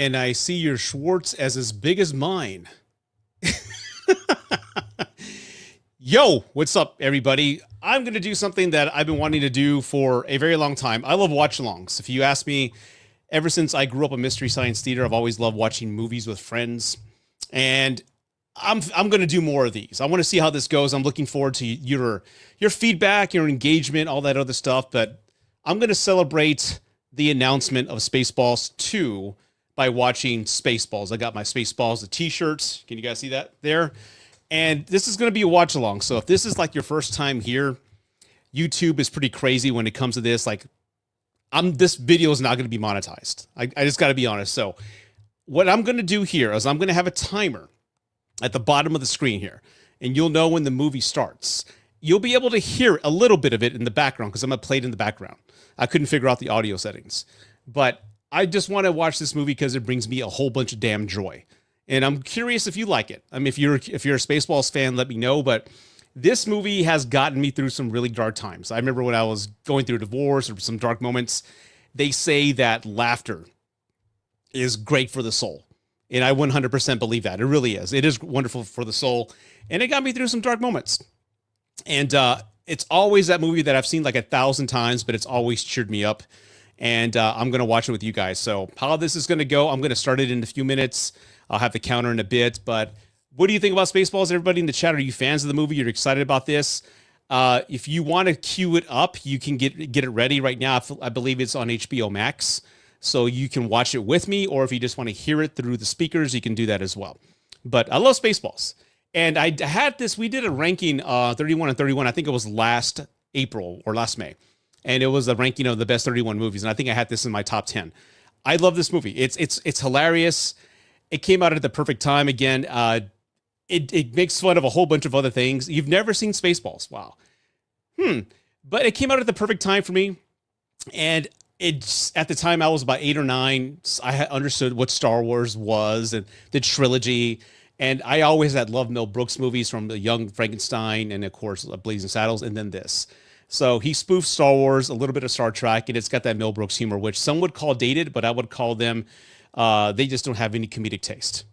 and I see your Schwartz as big as mine. Yo, what's up, everybody? I'm going to do something that I've been wanting to do for a very long time. I love watch-alongs. If you ask me, ever since I grew up in Mystery Science Theater, I've always loved watching movies with friends. And I'm going to do more of these. I want to see how this goes. I'm looking forward to your feedback, your engagement, all that other stuff. But I'm going to celebrate the announcement of Spaceballs 2 by watching Spaceballs. I got my Spaceballs, the t-shirts. Can you guys see that there? And this is going to be a watch along. So if this is like your first time here, YouTube is pretty crazy when it comes to this. Like, this video is not going to be monetized. I just got to be honest. So what I'm going to do here is I'm going to have a timer at the bottom of the screen here, and you'll know when the movie starts. You'll be able to hear a little bit of it in the background because I'm going to play it in the background. I couldn't figure out the audio settings, but I just want to watch this movie because it brings me a whole bunch of damn joy. And I'm curious if you like it. I mean, if you're a Spaceballs fan, let me know. But this movie has gotten me through some really dark times. I remember when I was going through a divorce or some dark moments, they say that laughter is great for the soul. And I 100% believe that. It really is. It is wonderful for the soul. And it got me through some dark moments. And it's always that movie that I've seen like 1,000 times, but it's always cheered me up. And I'm going to watch it with you guys. So how this is going to go, I'm going to start it in a few minutes. I'll have the counter in a bit, but what do you think about Spaceballs? Everybody in the chat, are you fans of the movie? You're excited about this? If you want to queue it up, you can get it ready right now. I believe it's on HBO Max, so you can watch it with me, or if you just want to hear it through the speakers, you can do that as well. But I love Spaceballs. And I had this, we did a ranking, 31 and 31, I think it was last April or last May. And it was a ranking of the best 31 movies. And I think I had this in my top 10. I love this movie. It's hilarious. It came out at the perfect time. Again, it makes fun of a whole bunch of other things. You've never seen Spaceballs. Wow. But it came out at the perfect time for me. And it's at the time I was about 8 or 9. I understood what Star Wars was and the trilogy. And I always had loved Mel Brooks movies, from The Young Frankenstein and, of course, Blazing Saddles, and then this. So he spoofed Star Wars, a little bit of Star Trek, and it's got that Mel Brooks humor, which some would call dated, but I would call them, they just don't have any comedic taste.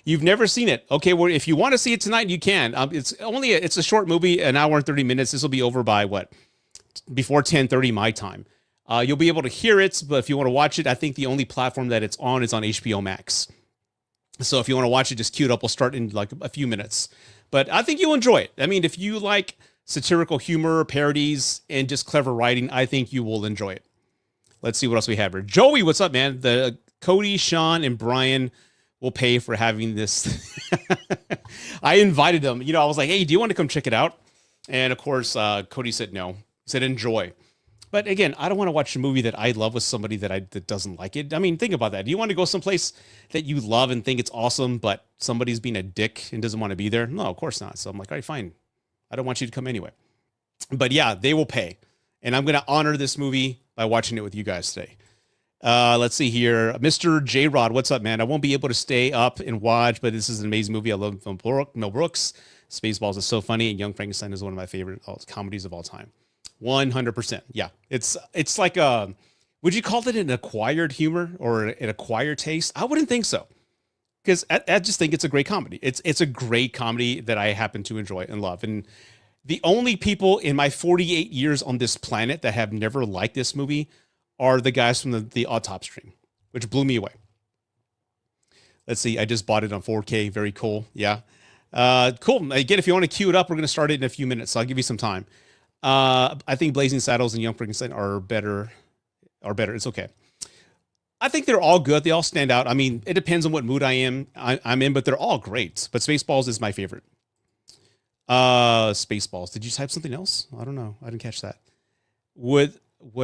You've never seen it. Okay, well, if you want to see it tonight, you can. It's a short movie, an hour and 30 minutes. This will be over by before 10:30 my time. You'll be able to hear it, but if you want to watch it, I think the only platform that it's on is on HBO Max. So if you want to watch it, just queue it up. We'll start in like a few minutes. But I think you'll enjoy it. I mean, if you like satirical humor, parodies, and just clever writing, I think you will enjoy it. Let's see what else we have here. Joey, what's up, man? Cody, Sean, and Brian will pay for having this. I invited them. I was like, hey, do you want to come check it out? And of course, Cody said no. He said enjoy. But again, I don't want to watch a movie that I love with somebody that doesn't like it. I mean, think about that. Do you want to go someplace that you love and think it's awesome, but somebody's being a dick and doesn't want to be there? No, of course not. So I'm like, all right, fine. I don't want you to come anyway. But yeah, they will pay. And I'm going to honor this movie by watching it with you guys today. Let's see here. Mr. J-Rod, what's up, man? I won't be able to stay up and watch, but this is an amazing movie. I love Mel Brooks. Spaceballs is so funny, and Young Frankenstein is one of my favorite comedies of all time. 100%. Yeah. It's like would you call it an acquired humor or an acquired taste? I wouldn't think so. Because I just think it's a great comedy. It's a great comedy that I happen to enjoy and love. And the only people in my 48 years on this planet that have never liked this movie are the guys from the Autopsy stream, which blew me away. Let's see. I just bought it on 4K. Very cool. Yeah. Cool. Again, if you want to queue it up, we're going to start it in a few minutes. So I'll give you some time. I think Blazing Saddles and Young Frankenstein are better. It's okay. I think they're all good. They all stand out. I mean, it depends on what mood I'm in, but they're all great. But Spaceballs is my favorite. Spaceballs. Did you type something else? I don't know. I didn't catch that. Would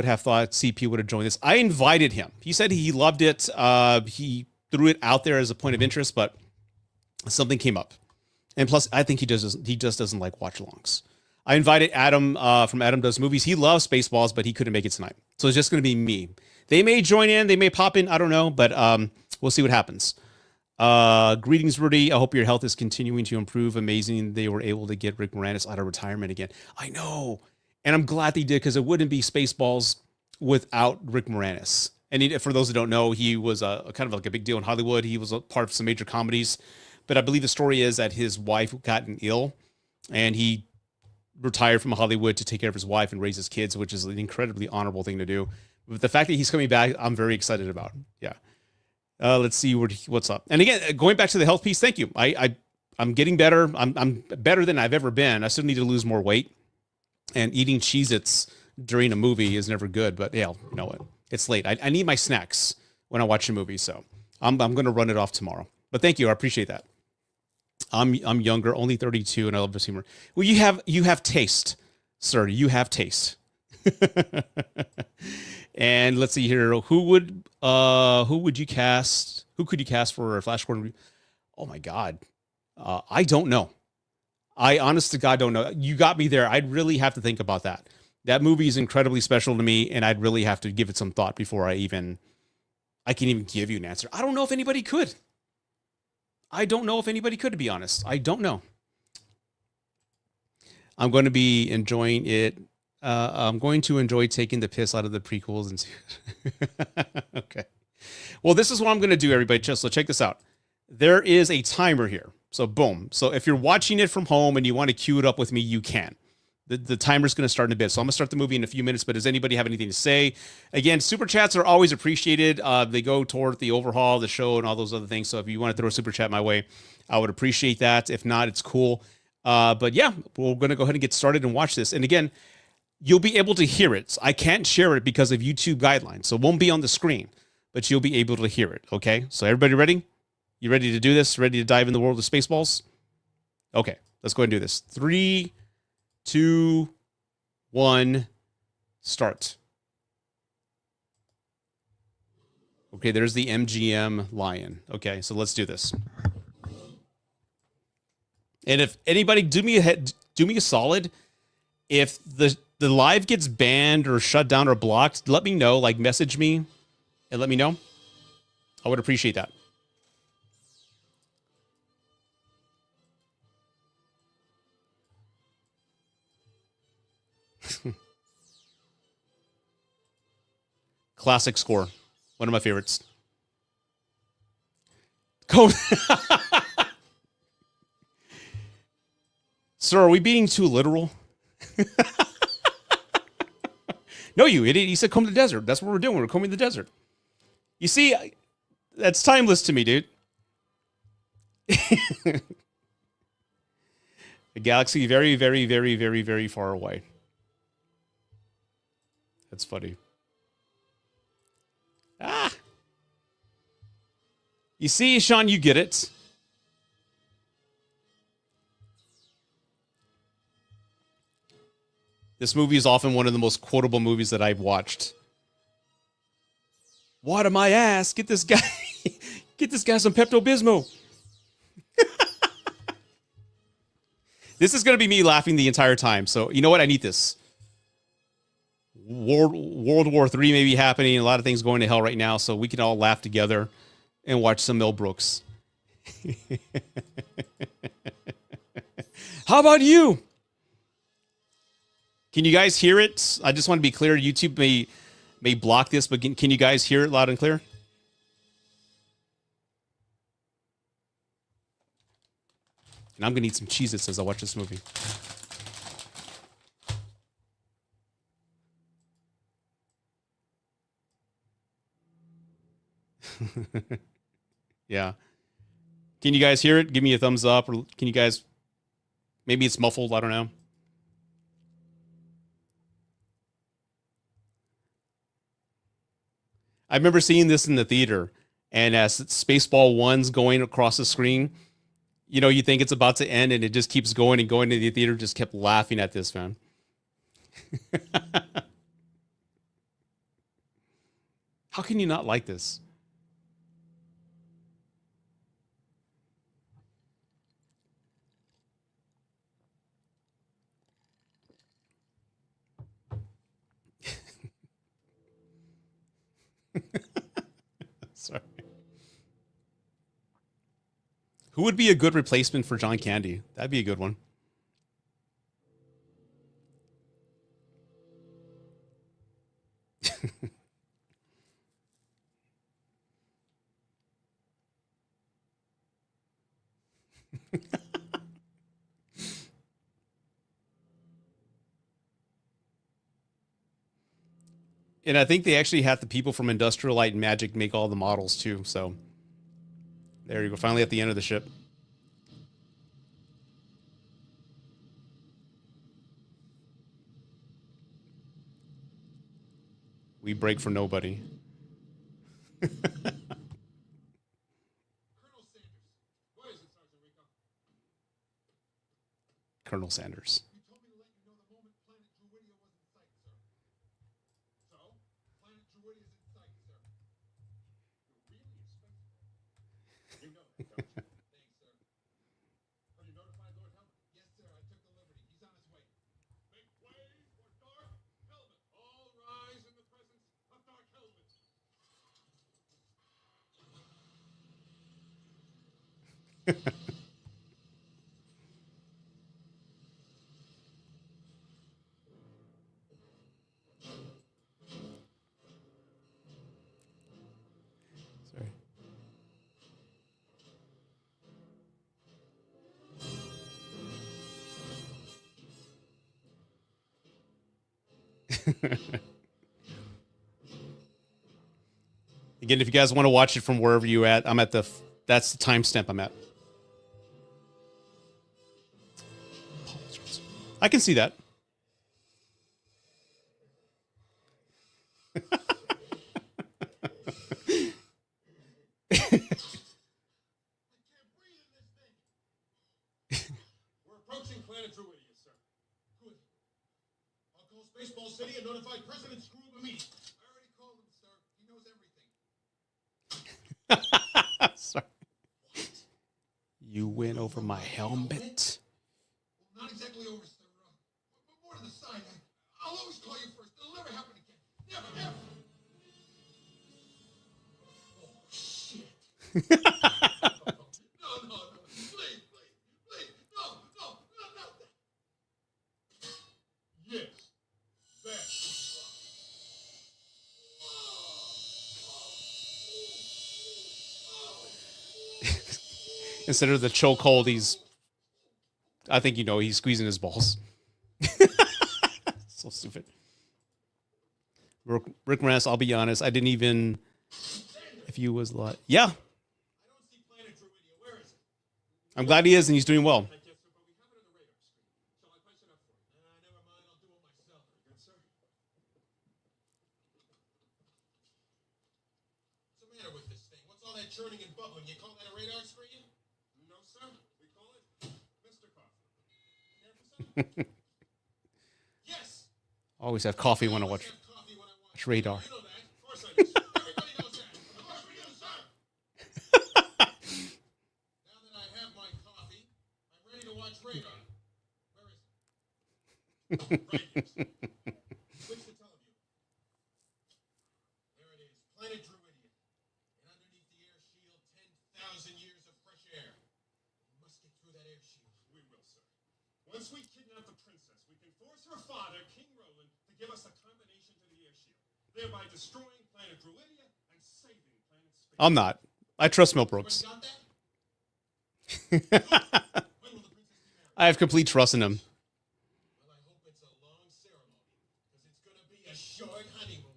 have thought CP would have joined this. I invited him. He said he loved it. He threw it out there as a point of interest, but something came up. And plus, I think he just doesn't like watch-alongs. I invited Adam from Adam Does Movies. He loves Spaceballs, but he couldn't make it tonight. So it's just going to be me. They may join in. They may pop in. I don't know, but we'll see what happens. Greetings, Rudy. I hope your health is continuing to improve. Amazing they were able to get Rick Moranis out of retirement again. I know. And I'm glad they did, because it wouldn't be Spaceballs without Rick Moranis. And for those who don't know, he was a kind of like a big deal in Hollywood. He was a part of some major comedies, but I believe the story is that his wife gotten ill, and he retired from Hollywood to take care of his wife and raise his kids, which is an incredibly honorable thing to do. But the fact that he's coming back, I'm very excited about. Yeah. Let's see what's up. And again, going back to the health piece, thank you. I'm getting better. I'm better than I've ever been. I still need to lose more weight. And eating Cheez-Its during a movie is never good. But yeah, you know what? It's late. I need my snacks when I watch a movie, so I'm going to run it off tomorrow. But thank you. I appreciate that. I'm younger, only 32, and I love this humor. Well, you have taste, sir. You have taste. And let's see here. Who would you cast? Who could you cast for a Flash Gordon? Oh my God. I don't know. I honest to God don't know. You got me there. I'd really have to think about that. That movie is incredibly special to me, and I'd really have to give it some thought before I can even give you an answer. I don't know if anybody could. To be honest. I don't know. I'm going to be enjoying it. I'm going to enjoy taking the piss out of the prequels and okay. Well, this is what I'm going to do, everybody. So check this out. There is a timer here. So boom. So if you're watching it from home and you want to queue it up with me, you can. The timer's going to start in a bit. So I'm going to start the movie in a few minutes, but does anybody have anything to say? Again, super chats are always appreciated. They go toward the overhaul, the show, and all those other things. So if you want to throw a super chat my way, I would appreciate that. If not, it's cool. But yeah, we're going to go ahead and get started and watch this. And again, you'll be able to hear it. I can't share it because of YouTube guidelines. So it won't be on the screen, but you'll be able to hear it. Okay. So everybody ready? You ready to do this? Ready to dive in the world of Spaceballs? Okay, let's go ahead and do this. 3, 2, 1, start. Okay, there's the MGM lion. Okay, so let's do this. And if anybody do me a solid, if the live gets banned or shut down or blocked, let me know. Like, message me and let me know. I would appreciate that. Classic score. One of my favorites. Code. Sir, are we being too literal? No, you idiot. You said comb the desert. That's what we're doing. We're combing the desert. You see, that's timeless to me, dude. A galaxy very, very, very, very, very far away. That's funny. Ah. You see, Sean, you get it. This movie is often one of the most quotable movies that I've watched. Water my ass. Get this guy some Pepto-Bismol. This is going to be me laughing the entire time. So, you know what? I need this. World War III may be happening. A lot of things going to hell right now. So we can all laugh together and watch some Mel Brooks. How about you? Can you guys hear it? I just want to be clear. YouTube may block this, but can you guys hear it loud and clear? And I'm going to eat some Cheez-Its as I watch this movie. Yeah. Can you guys hear it? Give me a thumbs up. Or can you guys... Maybe it's muffled. I don't know. I remember seeing this in the theater. And as Spaceball 1's going across the screen... You know, you think it's about to end and it just keeps going and going to the theater. Just kept laughing at this, man. How can you not like this? Sorry. Who would be a good replacement for John Candy? That'd be a good one. And I think they actually had the people from Industrial Light and Magic make all the models too. So there you go. Finally at the end of the ship. We break for nobody. Colonel Sanders. Sorry. Again, if you guys want to watch it from wherever you at, I'm at the. That's the timestamp I'm at. I can see that. We're approaching planet Druidia, sir. Good. I'll call Spaceballs City and notify President Screw of a meeting. I already called him, sir. He knows everything. Sorry. You went over my helmet. Well, not exactly over, sir. But more to the side. I'll always call you first. It'll never happen again. Never, ever. Oh, shit. No. Please. No, not that. Yes. That. Instead of the chokehold, he's. I think you know he's squeezing his balls. So stupid. Rick Moranis, I'll be honest, I didn't even. If you was like, yeah. I don't see planet Druidia. Where is it? I'm glad he is, and he's doing well. I guess so, but we have it on the radar screen. Shall I punch it up for you? Never mind. I'll do it myself. Good, sir. What's the matter with this thing? What's all that churning and bubbling? You call that a radar screen? No, sir. We call it Mr. Coffee. Care for some? Yes. Always have coffee when I watch radar. You know that. Of course I do. Everybody knows that. Of course we do, sir. Now that I have my coffee, I'm ready to watch radar. Where is it? Right here, sir. Switch the teleview. There it is. Planet Druidia. And underneath the air shield, 10,000 years of fresh air. We must get through that air shield. We will, sir. Once we kidnap the princess, we can force her father, King Roland, to give us a combination to the air shield, thereby destroying planet Druidia and saving planet Space. I'm not. I trust Mel Brooks. Got that? When will the princess be married? I have complete trust in him. Well, I hope it's a long ceremony, because it's going to be a short honeymoon.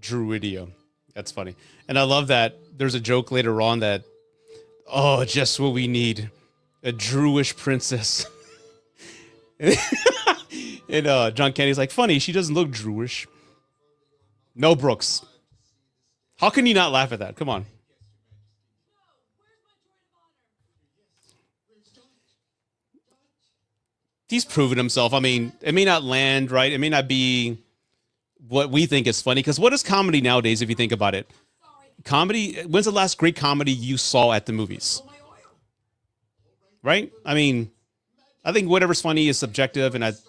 Druidia. That's funny. And I love that there's a joke later on that, oh, just what we need. A Druish princess. And John Candy's like, funny, she doesn't look Druish. No, Brooks. How can you not laugh at that? Come on. He's proven himself. I mean, it may not land, right? It may not be what we think is funny. Because what is comedy nowadays, if you think about it? Comedy, when's the last great comedy you saw at the movies? Right? I mean, I think whatever's funny is subjective, and as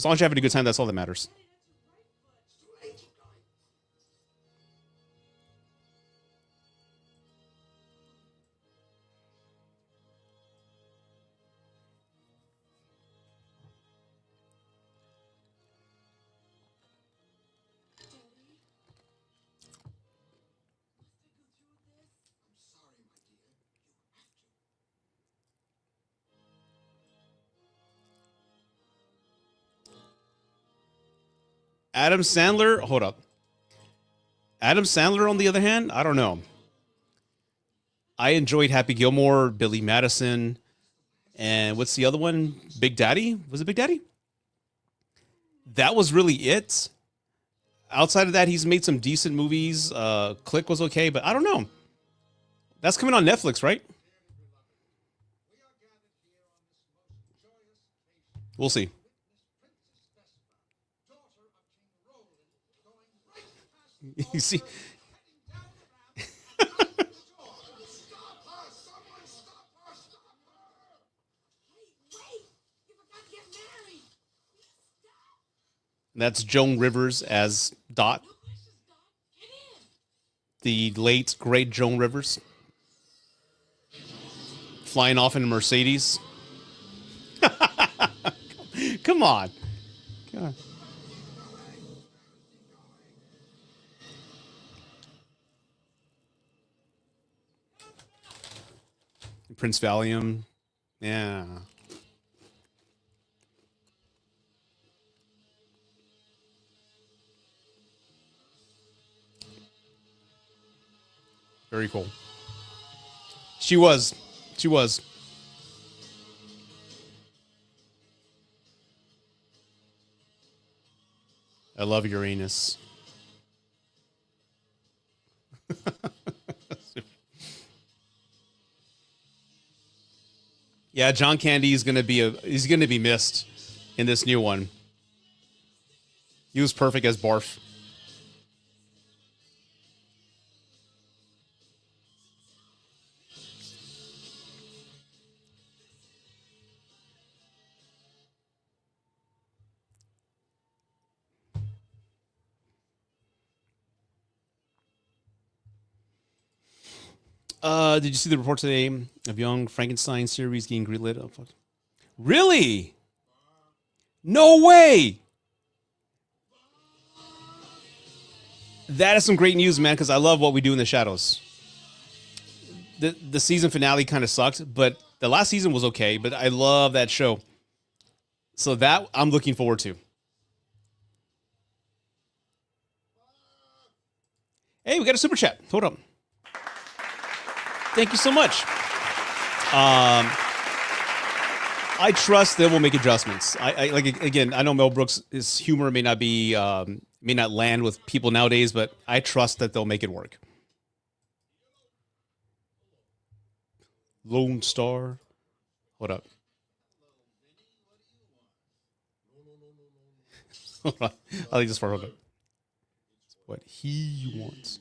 long as you're having a good time, that's all that matters. Adam Sandler, hold up. Adam Sandler, on the other hand, I don't know. I enjoyed Happy Gilmore, Billy Madison, and what's the other one? Big Daddy? Was it Big Daddy? That was really it. Outside of that, he's made some decent movies. Click was okay, but I don't know. That's coming on Netflix, right? We'll see. You see? That's Joan Rivers as Dot. The late, great Joan Rivers. Flying off in a Mercedes. Come on. God. Prince Valium. Yeah. Very cool. She was. She was. I love Uranus. Yeah, John Candy is he's gonna be missed in this new one. He was perfect as Barf. Did you see the report today of Young Frankenstein series getting greenlit? Oh, fuck. Really? No way. That is some great news, man, because I love What We Do in the Shadows. The season finale kind of sucked, but the last season was okay, but I love that show. So that I'm looking forward to. Hey, we got a super chat. Hold up. Thank you so much. I trust they will make adjustments. I like, again, I know Mel Brooks' his humor may not be may not land with people nowadays, but I trust that they'll make it work. Lone Star. Hold up. Hold on. I think this far. Hold up. What he wants.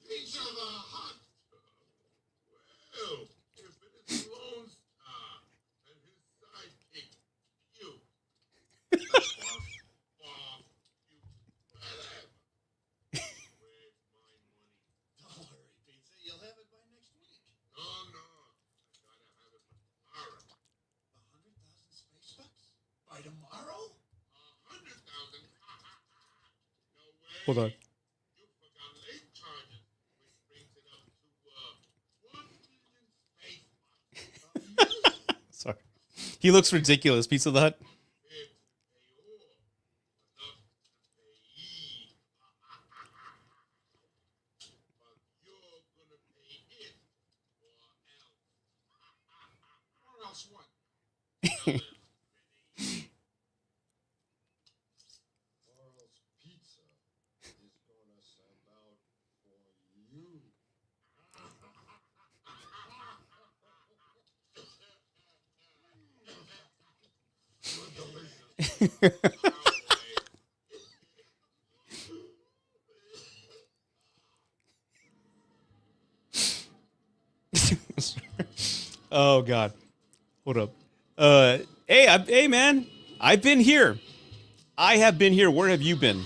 These are the hot. Well, if it is Lone Star and his sidekick, you. Off, you whatever. Where's my money? Don't worry, Pizza. You'll have it by next week. No, no. I gotta have it tomorrow. 100,000 space bucks? By tomorrow? 100,000? No way. Hold on. You forgot late charges, which brings it up to 1 million space bucks. Sorry. He looks ridiculous. Pizza the Hut. Prepared to pay all, enough to pay ye. But you're gonna pay it, or else what? Oral's Pizza is gonna send out for you. You're delicious. Oh God. Hold up. Hey, man. I've been here. I have been here. Where have you been?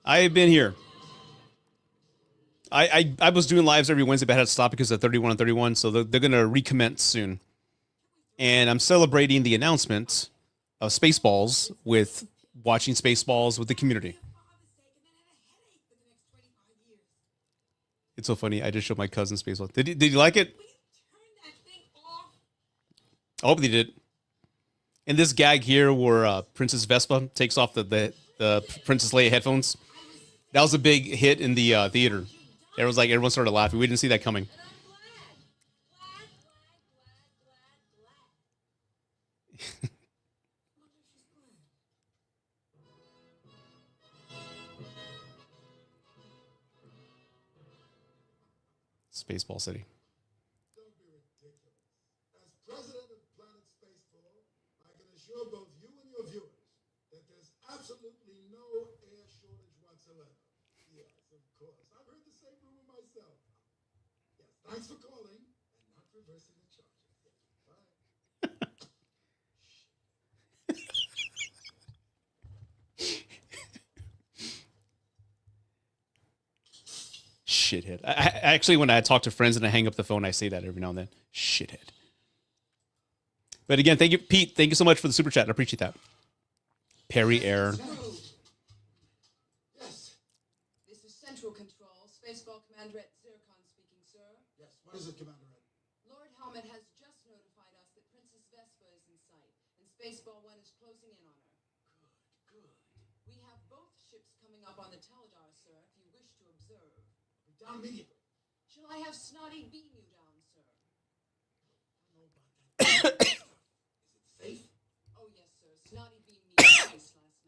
I have been here. I was doing lives every Wednesday, but I had to stop because of 31 and 31, so they're going to recommence soon. And I'm celebrating the announcement of Spaceballs with watching Spaceballs with the community. It's so funny. I just showed my cousin Spaceballs. Did you like it? I hope they did. And this gag here, where Princess Vespa takes off the Princess Leia headphones, that was a big hit in the theater. Everyone started laughing. We didn't see that coming. Spaceball City. Don't be ridiculous. As president of Planet Spaceball, I can assure both you and your viewers that there's absolutely no air shortage whatsoever. Yes, of course. I've heard the same rumor myself. Yes, thanks for calling and not reversing the charges. Yes, bye. Shithead. Actually, when I talk to friends and I hang up the phone, I say that every now and then. Shithead. But again, thank you, Pete. Thank you so much for the super chat. I appreciate that. Perry Air. Yes. This is Central Control. Spaceball Commander Zircon speaking, sir. Yes, what is it, Commander Ed? Lord Helmet has just notified us that Princess Vespa is in sight, and Spaceball 1 is closing in on her. Good. We have both ships coming up on the Teledar, sir, if you wish to observe. Be down immediately. Shall I have Snotty beam you down, sir? I don't know about that. Is it safe? Oh, yes, sir. Snotty beamed me twice last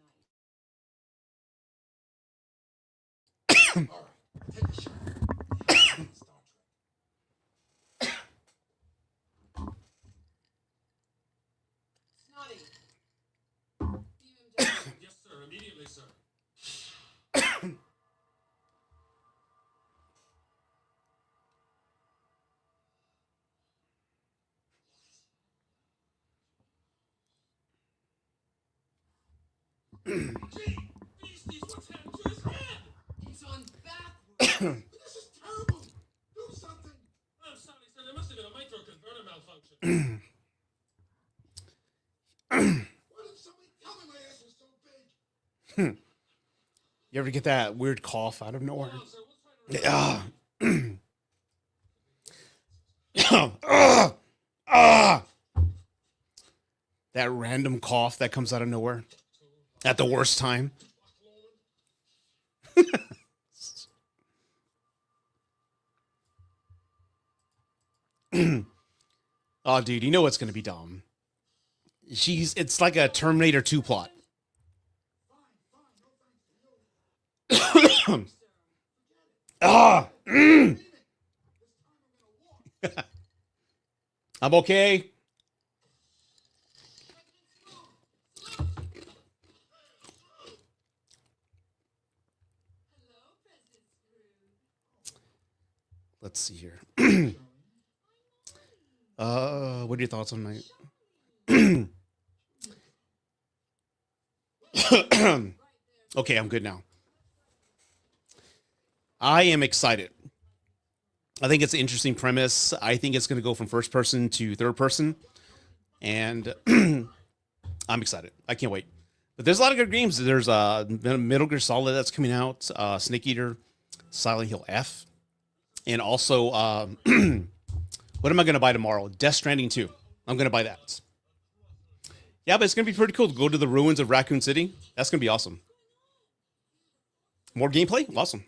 night. All right, take a shot. Star Trek. Snotty. Beam him down. Yes, sir. Immediately, sir. Gee, Beasties, what's happened to his head? It's on backwards. This is terrible. Do something. I'm sorry, sir. There must have been a microconverter malfunction. Why didn't somebody tell me my ass was so big? You ever get that weird cough out of nowhere? Hold on, sir. We'll try to That random cough that comes out of nowhere at the worst time. Oh, dude, you know what's going to be dumb. It's like a Terminator 2 plot. Ah, I'm okay. Let's see here. What are your thoughts on my? Okay, I'm good now. I am excited. I think it's an interesting premise. I think it's going to go from first person to third person, and I'm excited. I can't wait. But there's a lot of good games. There's Metal Gear Solid that's coming out, Snake Eater, Silent Hill F, and also what am I going to buy tomorrow? Death Stranding 2. I'm going to buy that. Yeah, but it's going to be pretty cool to go to the ruins of Raccoon City. That's going to be awesome. More gameplay? Awesome.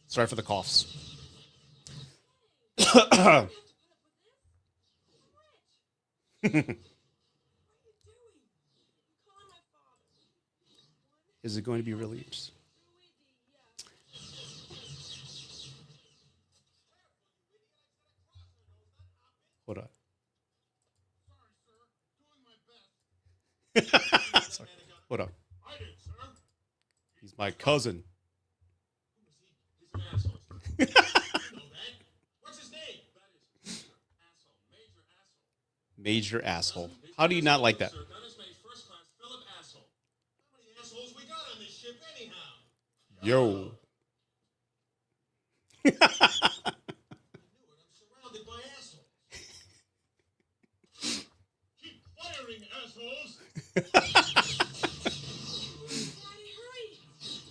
Sorry for the coughs. Is it going to be released? Hold on. Sorry. Hold on. I did, sir. He's my cousin. He's an asshole. You know that. What's his name? That is asshole. Major asshole. Major asshole. How do you not like that? Sir, Gunner's made first class Philip asshole. How many assholes we got on this ship anyhow? Yo. I knew it. I'm surrounded by assholes. Keep firing, assholes.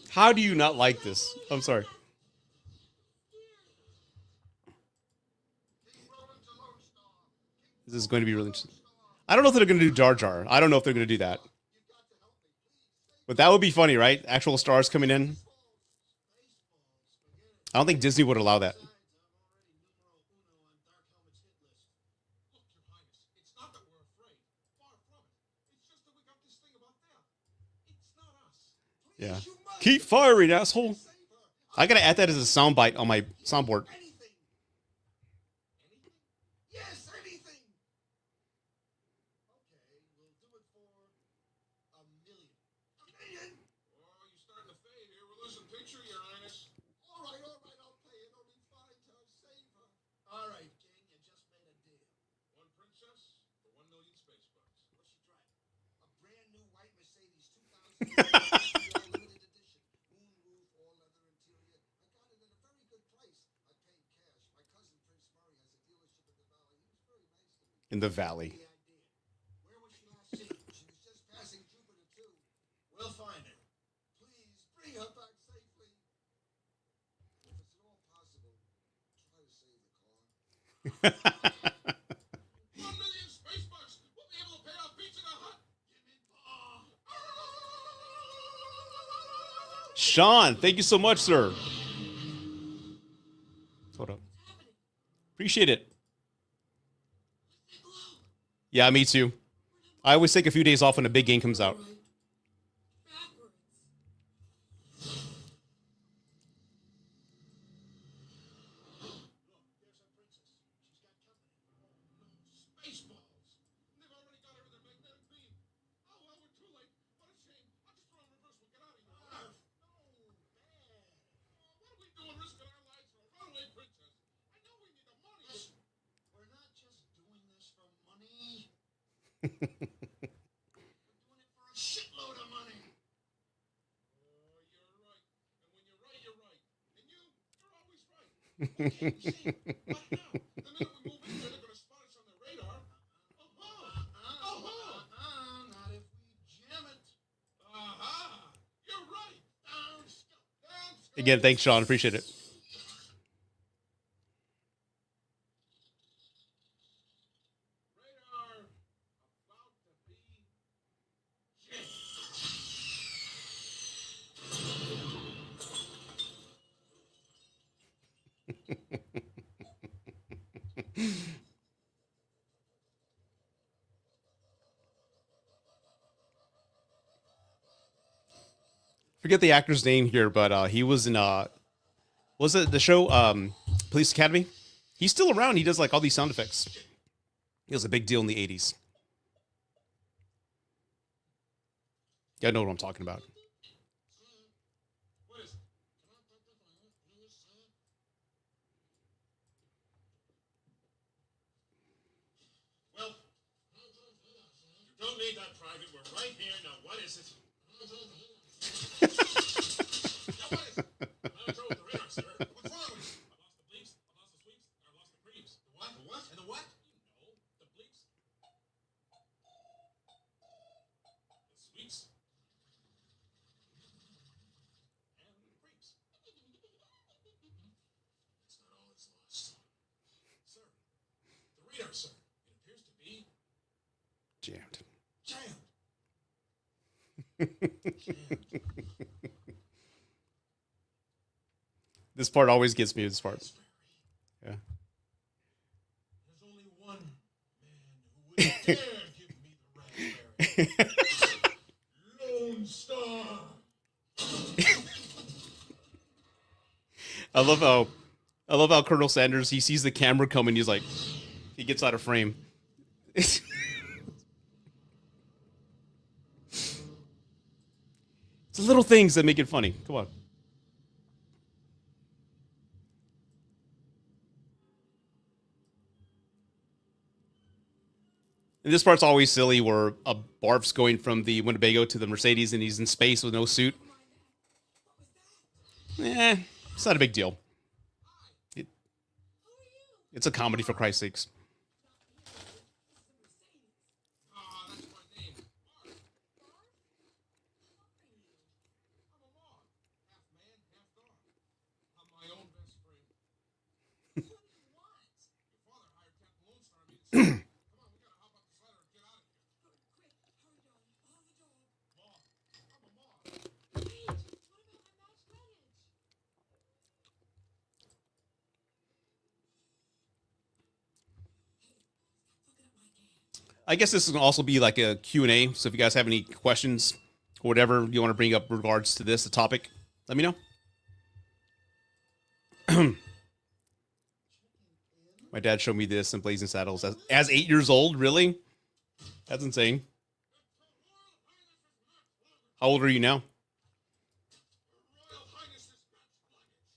How do you not like this? I'm sorry. Keep rolling to Lone Star. Keep This is going to be really interesting. I don't know if they're going to do Jar Jar. I don't know if they're going to do that. But that would be funny, right? Actual stars coming in. I don't think Disney would allow that. Yeah. Keep firing, asshole. I gotta add that as a soundbite on my soundboard. Yes, anything. Okay, we'll do it for $1 million. $1 million? Oh, you're starting to fade here. We're losing picture, Your Highness. All right, I'll pay it. Only 5 to save her. All right, King, you just made a deal. One princess for 1 million space bucks. What's she driving? A brand new white Mercedes 2000 limited edition. Moonroof, all leather interior. I got it at a very good price. I paid cash. My cousin Prince Murray has a dealership in the valley. He was very nice to me. In the valley. Where was she last seen? She was just passing Jupiter 2. We'll find her. Please bring her back safely. If it's at all possible, try to save the car. 1 million space bucks. We'll be able to pay off Pizza Hut. Give me bomb. Sean, thank you so much, sir. Hold up. Appreciate it. Yeah, me too. I always take a few days off when a big game comes out. Spaceballs. They've already got her in their magnetic beam. Oh, well, we're too late. What a shame. I'll just throw in reverse. We'll get out of here. No, bad. What are we doing risking our lives for a runaway princess? I know we need the money. Listen, we're not just doing this for money. We're doing it for a shitload of money. Oh, you're right. And when you're right, you're right. And you're always right. Okay, see, what now? The minute we move in here, they're going to spot us on their radar. Not if we jam it. You're right. Down, scout. Again, thanks, Sean. Appreciate it. Radar about to be jammed. Forget the actor's name here, but he was in was it the show Police Academy? He's still around. He does like all these sound effects. He was a big deal in the 80s. Yeah, I know what I'm talking about. What is it? Well, you don't need that, Private. We're right here. Now, what is it? Now, what is it? I drove the radar, sir. What's wrong with you? I lost the bleeps, I lost the sweeps, and I lost the creeps. The what? The what? And the what? You know, the bleeps. The sweeps. And the creeps. It's not all that's lost. Sir, the radar, sir. It appears to be Jammed. jammed. This part always gets me. This part. Yeah. There's only one man who would dare give me the raspberry. Lone Star. I love how Colonel Sanders, he sees the camera coming, he's like, he gets out of frame. It's the little things that make it funny. Come on. And this part's always silly where a Barf's going from the Winnebago to the Mercedes and he's in space with no suit. It's not a big deal. It's a comedy, for Christ's sakes. Ah, that's my name. Mark. I'm a moth. Half man, half dog. I'm my own best friend. What do you want? Your father hired Captain Lone Star me to save. Come I guess this is gonna also be like a Q&A. So if you guys have any questions or whatever you want to bring up regards to this, the topic, let me know. My dad showed me this in Blazing Saddles as 8 years old. Really? That's insane. How old are you now? Royal Highness's match luggage.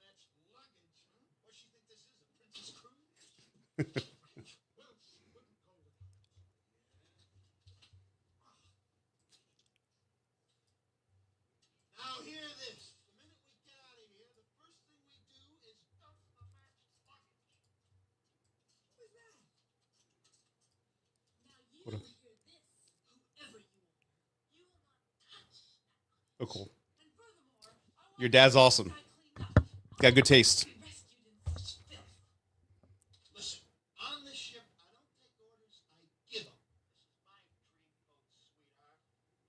Match luggage, huh? What she think this is, a princess cruise? Well, she wouldn't go without it. Now hear this. The minute we get out of here, the first thing we do is dump the match luggage. Who's that? Now you What a- will hear this, whoever you are. You will not touch that luggage. Oh, cool. And furthermore, I want Your dad's that awesome. guy cleaned up. Got good taste. Be rescued in such filth. Listen, on this ship, I don't take orders, I give them. This is my dream boat, sweetheart. Sweetheart?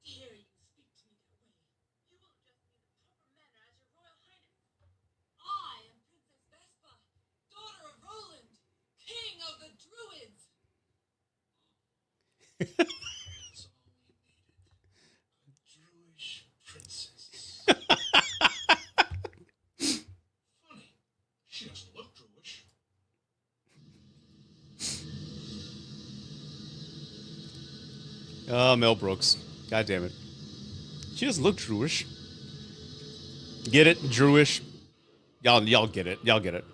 Dare you speak to me that way? You will address me in the proper manner as your Royal Highness. I am Princess Vespa, daughter of Roland, king of the Druids. That's all we needed. A Druish princess. Funny. She doesn't look Druish. Oh, Mel Brooks. God damn it. She doesn't look Jewish. Get it? Jewish. Y'all get it. Y'all get it.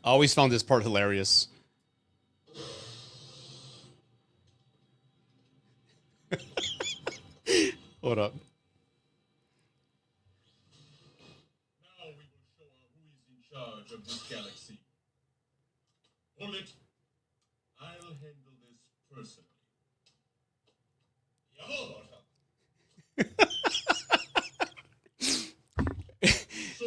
I always found this part hilarious. Hold up. Now we will show her who is in charge of this galaxy. Bullet, I'll handle this personally. Yahoah! So,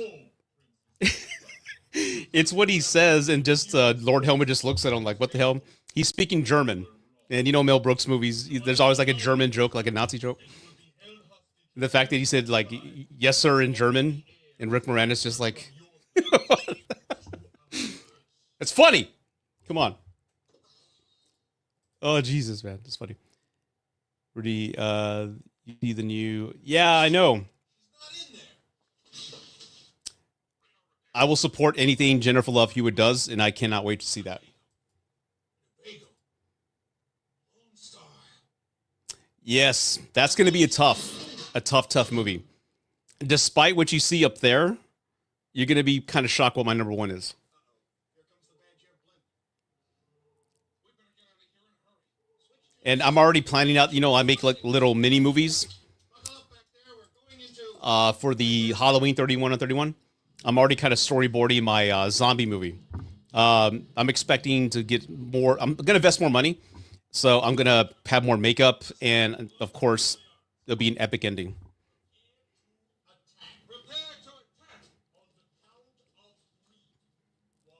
It's what he says, and just Lord Helmet just looks at him like, what the hell? He's speaking German. And you know Mel Brooks movies, there's always like a German joke, like a Nazi joke. The fact that he said like, yes, sir, in German, and Rick Moranis just like, it's funny. Come on. Oh, Jesus, man. That's funny. Rudy, you see the new... Yeah, I know. not in there. I will support anything Jennifer Love Hewitt does, and I cannot wait to see that. Bagel. Lone Star. Yes, that's going to be a tough movie. Despite what you see up there, you're going to be kind of shocked what my number one is. Here comes the bad year blimp. We better get out of here in a hurry. Switch to And I'm already planning out, I make like little mini movies buckle up back there. We're going into for the Halloween 31 on 31. I'm already kind of storyboarding my zombie movie. I'm expecting to get more. I'm going to invest more money. So I'm going to have more makeup. And of course, it'll be an epic ending. attack. Prepare to attack on the count of 3. 1,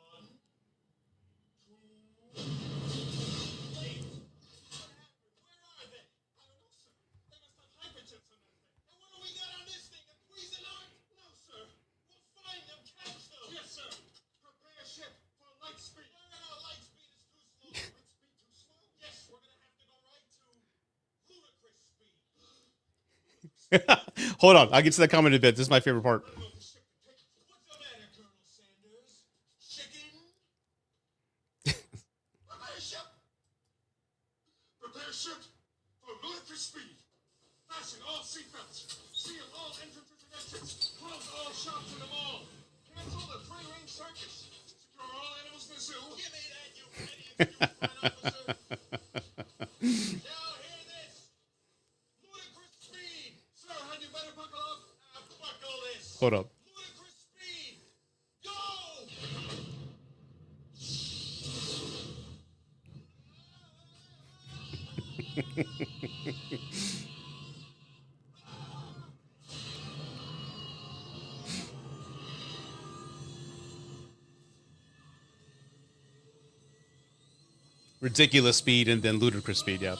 2, 3. What happened? Where are they? I don't know, sir. They must have hyperchips on that thing. And what do we got on this thing? A poison art? No, sir. We'll find them, catch them. Yes, sir. Prepare ship for light speed. No, light speed is too slow. Light speed too slow? Yes, we're gonna have to go right to ludicrous speed. Hold on. I'll get to that comment in a bit. This is my favorite part. I don't know if the ship can take it. What's the matter, Colonel Sanders? Chicken? Prepare ship! Prepare ship for ludicrous speed. Fasten all seatbelts. Seal all entrances and exits. Close all shops in the mall. Cancel the free-range circus. Secure all animals in the zoo. Give me that, you idiot, you fine officer. Now hear this. Ludicrous speed. Sir, had you better buckle up? Buckle this. Hold up. Ludicrous speed. Go! Ridiculous speed and then ludicrous speed. Yeah.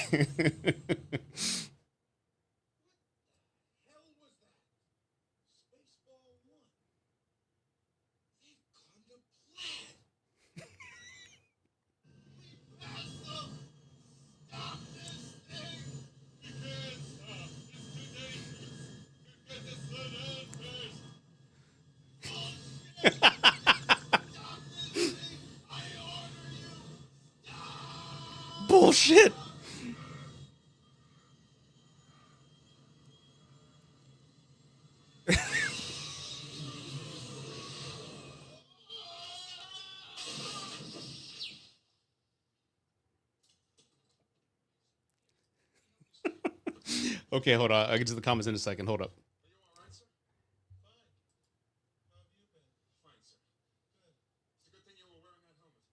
Hell was that? Spaceball 1. They've gone to plaid. Awesome! Stop this thing! We can't stop. It's too dangerous. We've got to slow down first. Bullshit! Stop this thing! I order you! Stop! Bullshit. Okay, hold on. I'll get to the comments in a second. Hold up. Are you all right, sir? Fine. How have you been? Fine, sir. Good. It's a good thing you were wearing that helmet.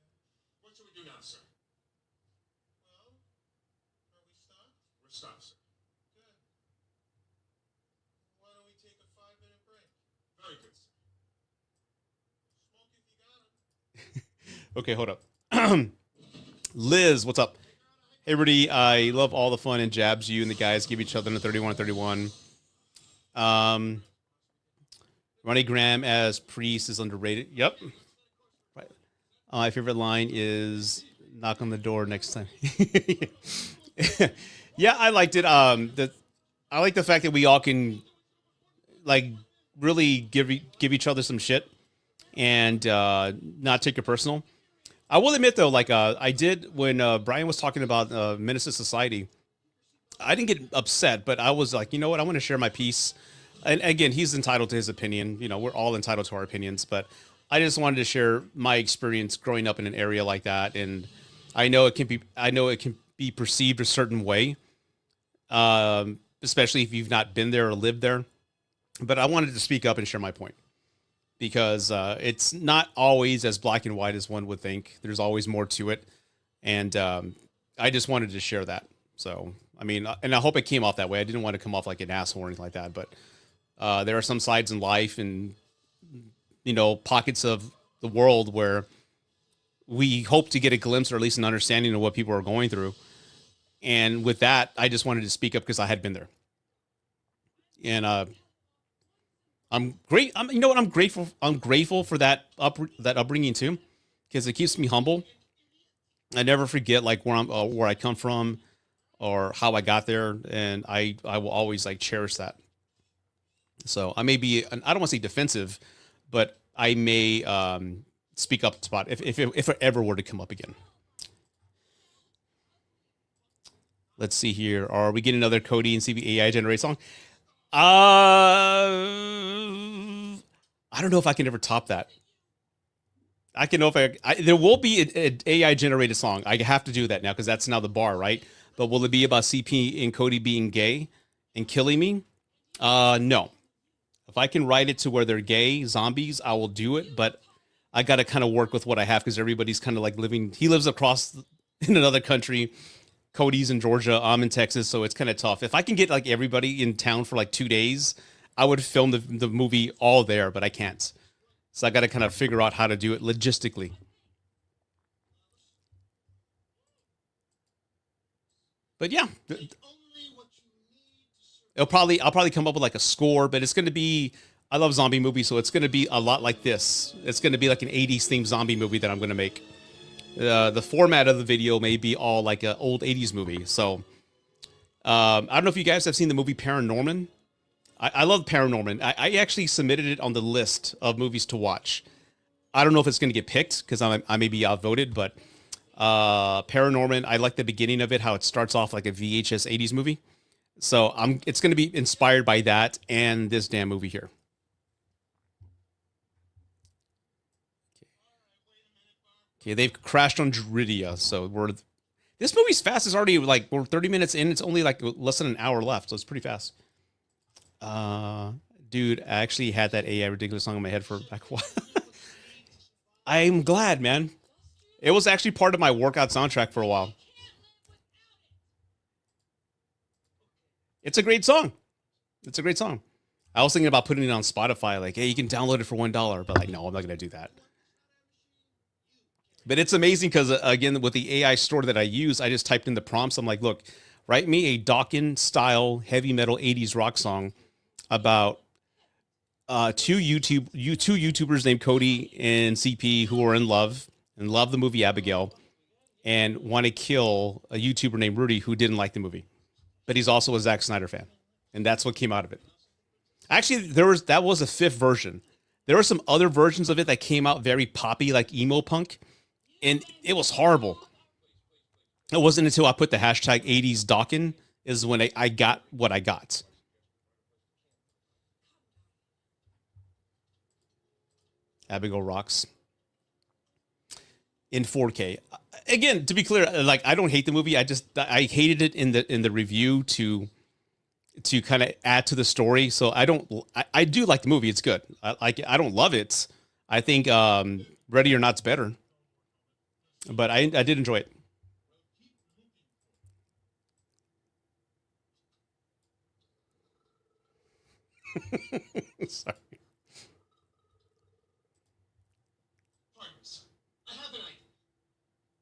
Yeah. What should we do now, sir? Well, are we stopped? We're stopped, sir. Good. Why don't we take a 5-minute break? Very good, sir. Smoke if you got 'em. Okay, hold up. Liz, what's up? Hey, Rudy, I love all the fun and jabs you and the guys give each other in the 31 31. Ronnie Graham as Priest is underrated. Yep. Right. My favorite line is knock on the door next time. Yeah, I liked it. I like the fact that we all can like really give each other some shit and not take it personal. I will admit though, like I did when Brian was talking about Menace to Society, I didn't get upset, but I was like, you know what, I want to share my piece. And again, he's entitled to his opinion. You know, we're all entitled to our opinions, but I just wanted to share my experience growing up in an area like that. And I know it can be perceived a certain way, especially if you've not been there or lived there. But I wanted to speak up and share my point. Because it's not always as black and white as one would think. There's always more to it. And I just wanted to share that. So, I mean, and I hope it came off that way. I didn't want to come off like an asshole or anything like that. But there are some sides in life and, you know, pockets of the world where we hope to get a glimpse or at least an understanding of what people are going through. And with that, I just wanted to speak up because I had been there. And I'm great. You know what? I'm grateful. I'm grateful for that upbringing too, because it keeps me humble. I never forget like where I come from, or how I got there, and I will always like cherish that. So I may be I don't want to say defensive, but I may speak up spot if it ever were to come up again. Let's see here. Are we getting another Cody and CB AI generated song? I don't know if I can ever top that. I can know if there will be an AI generated song. I have to do that now because that's now the bar, right? But will it be about CP and Cody being gay and killing me? No. If I can write it to where they're gay zombies, I will do it. But I got to kind of work with what I have because everybody's kind of like living. He lives across in another country. Cody's in Georgia. I'm in Texas, so it's kind of tough. If I can get like everybody in town for like 2 days, I would film the movie all there, but I can't. So I got to kind of figure out how to do it logistically. But yeah, I'll probably come up with like a score, but it's going to be. I love zombie movies, so it's going to be a lot like this. It's going to be like an 80s themed zombie movie that I'm going to make. The format of the video may be all like an old 80s movie. So I don't know if you guys have seen the movie Paranorman. I love Paranorman. I actually submitted it on the list of movies to watch. I don't know if it's going to get picked because I may be outvoted, but Paranorman, I like the beginning of it, how it starts off like a VHS 80s movie. So it's going to be inspired by that and this damn movie here. Okay, they've crashed on Druidia, so this movie's fast. It's already like we're 30 minutes in. It's only like less than an hour left, so it's pretty fast. Dude, I actually had that AI ridiculous song in my head for like what? I'm glad, man. It was actually part of my workout soundtrack for a while. It's a great song. It's a great song. I was thinking about putting it on Spotify, like, hey, you can download it for $1, but like, no, I'm not gonna do that. But it's amazing because again, with the AI store that I use, I just typed in the prompts. I'm like, look, write me a Dawkins style heavy metal '80s rock song about two YouTubers named Cody and CP who are in love and love the movie Abigail and want to kill a YouTuber named Rudy who didn't like the movie, but he's also a Zack Snyder fan, and that's what came out of it. Actually, that was a fifth version. There were some other versions of it that came out very poppy, like emo punk, and it was horrible. It wasn't until I put the hashtag '80s Dawkins is when I got what I got. Abigail rocks in 4K. Again, to be clear, like I don't hate the movie. I hated it in the review to kind of add to the story. So I do like the movie. It's good. I don't love it. I think Ready or Not's better, but I did enjoy it. Sorry. Partners, I have an idea.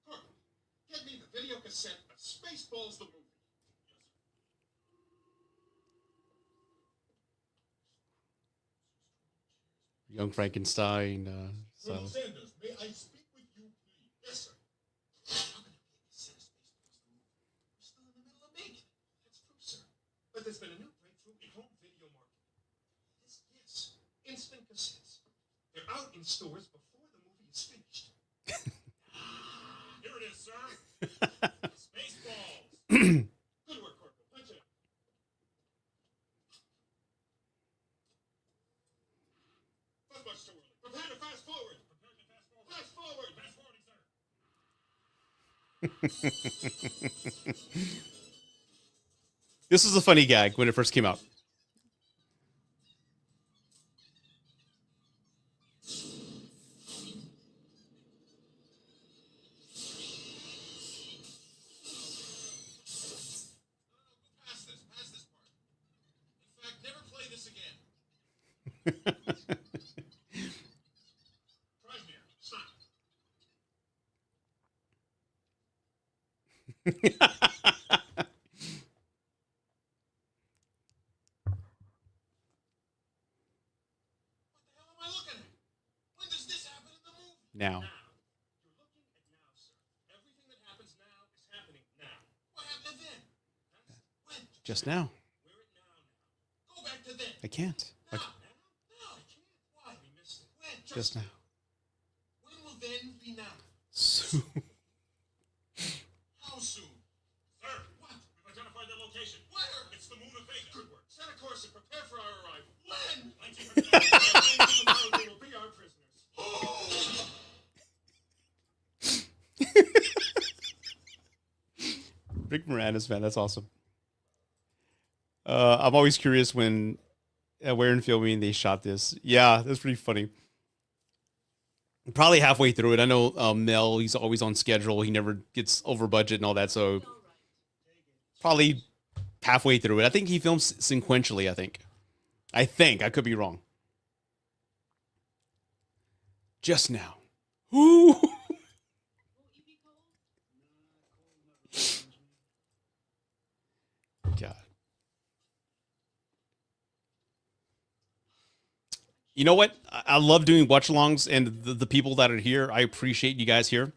Carter, get me the video cassette of Spaceballs the movie. Young Frankenstein. Colonel Sanders, may I speak with you, please? Yes, sir. How can I get a cassette of Spaceballs the movie? We're still in the middle of making it. That's true, sir. But there's been a new breakthrough in home video marketing. Yes, instant cassettes. They're out in stores before the movie is finished. Here it is, sir. Spaceballs. Good work, Corporal. Punch it up. That's much too early. Prepare to fast forward. Prepare to fast forward. Fast forward. Fast forwarding, sir. This was a funny gag when it first came out. Pass this. Pass this part. In fact, never play this again. Try here. Stop. What the hell am I looking at? When does this happen in the movie? Now. You're looking at now, sir. Everything that happens now is happening now. What happened then? That's when. Just now. We're at now. Go back to then. I can't. Now. No, I can't. Why? We missed it. When? Just now. When will then be now? So, How soon? Sir, what? We've identified the location. Where? It's the moon of Vega. Good work. Set a course and prepare for our arrival. When? 1959. Tomorrow they will be our prisoners. Oh! Rick Moranis, man, that's awesome. I'm always curious where in filming they shot this. Yeah, that's pretty funny. Probably halfway through it. I know Mel, he's always on schedule. He never gets over budget and all that. So probably halfway through it. I think he films sequentially, I think. I could be wrong. Just now. Ooh. God. You know what? I love doing watch-alongs, and the people that are here, I appreciate you guys here.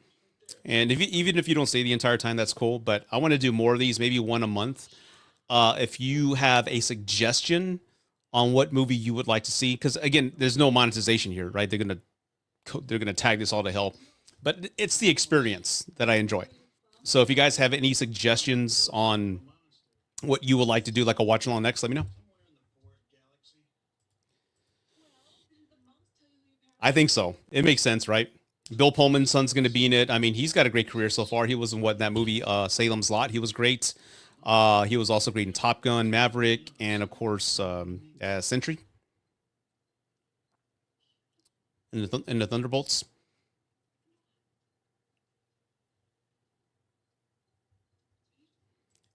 And even if you don't stay the entire time, that's cool. But I want to do more of these, maybe one a month. If you have a suggestion on what movie you would like to see, because again, there's no monetization here, right? They're gonna tag this all to hell, but it's the experience that I enjoy. So if you guys have any suggestions on what you would like to do, like a watch along next, let me know. I think so. It makes sense, right? Bill Pullman's son's going to be in it. I mean, he's got a great career so far. He was in that movie, Salem's Lot. He was great. He was also great in Top Gun, Maverick, and of course, Sentry in the Thunderbolts.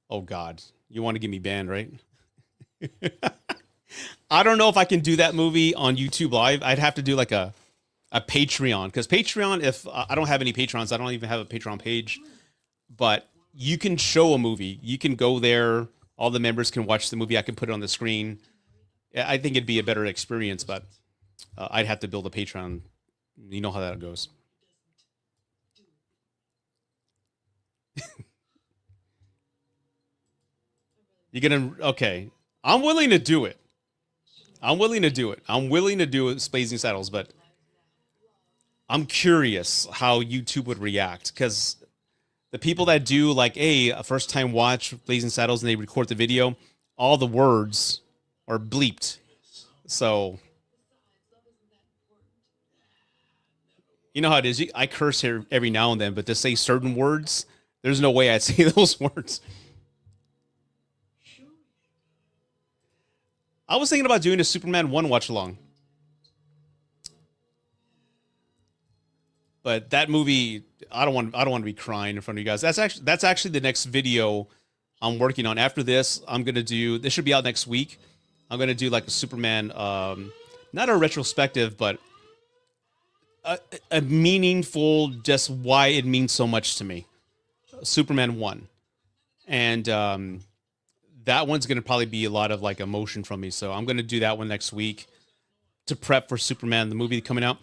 Oh God, you want to get me banned, right? I don't know if I can do that movie on YouTube Live. I'd have to do like a Patreon, because Patreon, if I don't have any Patrons, I don't even have a Patreon page. But you can show a movie. You can go there. All the members can watch the movie. I can put it on the screen. I think it'd be a better experience, but I'd have to build a Patreon. You know how that goes. You're gonna okay. I'm willing to do it. I'm willing to do it. I'm willing to do it, Blazing Saddles, but I'm curious how YouTube would react, because the people that do like a first time watch Blazing Saddles and they record the video, all the words are bleeped. So you know how it is. I curse here every now and then, but to say certain words, there's no way I'd say those words. I was thinking about doing a Superman 1 watch along. But that movie, I don't want to be crying in front of you guys. That's actually the next video I'm working on. After this, I'm gonna do. This should be out next week. I'm gonna do like a Superman, not a retrospective, but a meaningful, just why it means so much to me. Superman 1, and that one's gonna probably be a lot of like emotion from me. So I'm gonna do that one next week to prep for Superman, the movie coming out.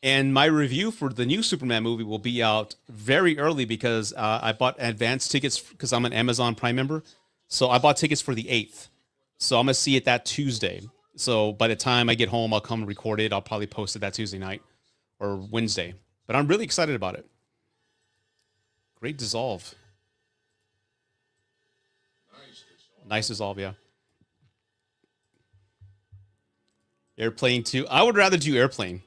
And my review for the new Superman movie will be out very early, because I bought advance tickets because I'm an Amazon Prime member. So I bought tickets for the 8th. So I'm going to see it that Tuesday. So by the time I get home, I'll come record it. I'll probably post it that Tuesday night or Wednesday. But I'm really excited about it. Great dissolve. Nice dissolve, yeah. Airplane 2. I would rather do Airplane.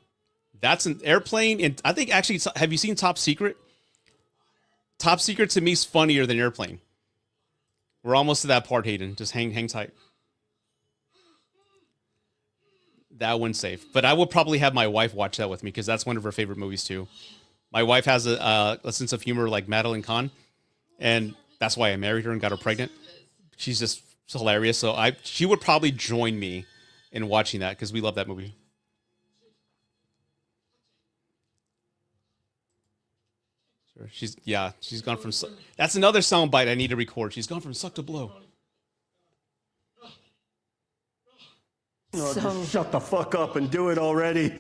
That's an Airplane, and I think actually, have you seen Top Secret? Top Secret to me is funnier than Airplane. We're almost to that part, Hayden. Just hang tight. That one's safe, but I would probably have my wife watch that with me, because that's one of her favorite movies too. My wife has a sense of humor like Madeline Kahn, and that's why I married her and got her pregnant. She's just hilarious. So she would probably join me in watching that, because we love that movie. She's gone from. That's another soundbite I need to record. She's gone from suck to blow. Oh, just shut the fuck up and do it already.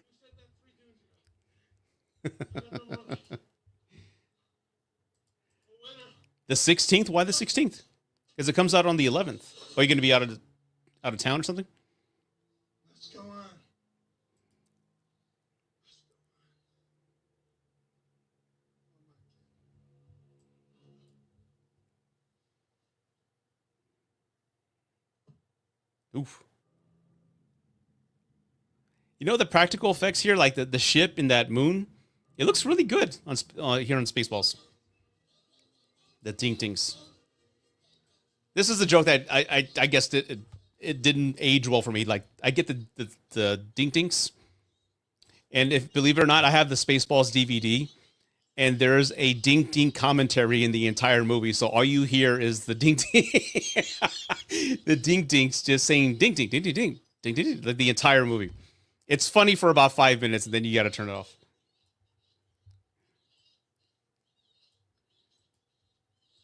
The 16th? Why the 16th? Because it comes out on the 11th. Are you going to be out of town or something? Let's go on. Oof. You know the practical effects here, like the ship in that moon? It looks really good on here on Spaceballs. The ding dings. This is a joke that I guess it didn't age well for me. Like, I get the ding dings, and if, believe it or not, I have the Spaceballs DVD, and there's a ding ding commentary in the entire movie. So all you hear is the ding ding, the ding dings just saying ding ding ding ding ding ding ding, ding, like the entire movie. It's funny for about 5 minutes, and then you got to turn it off.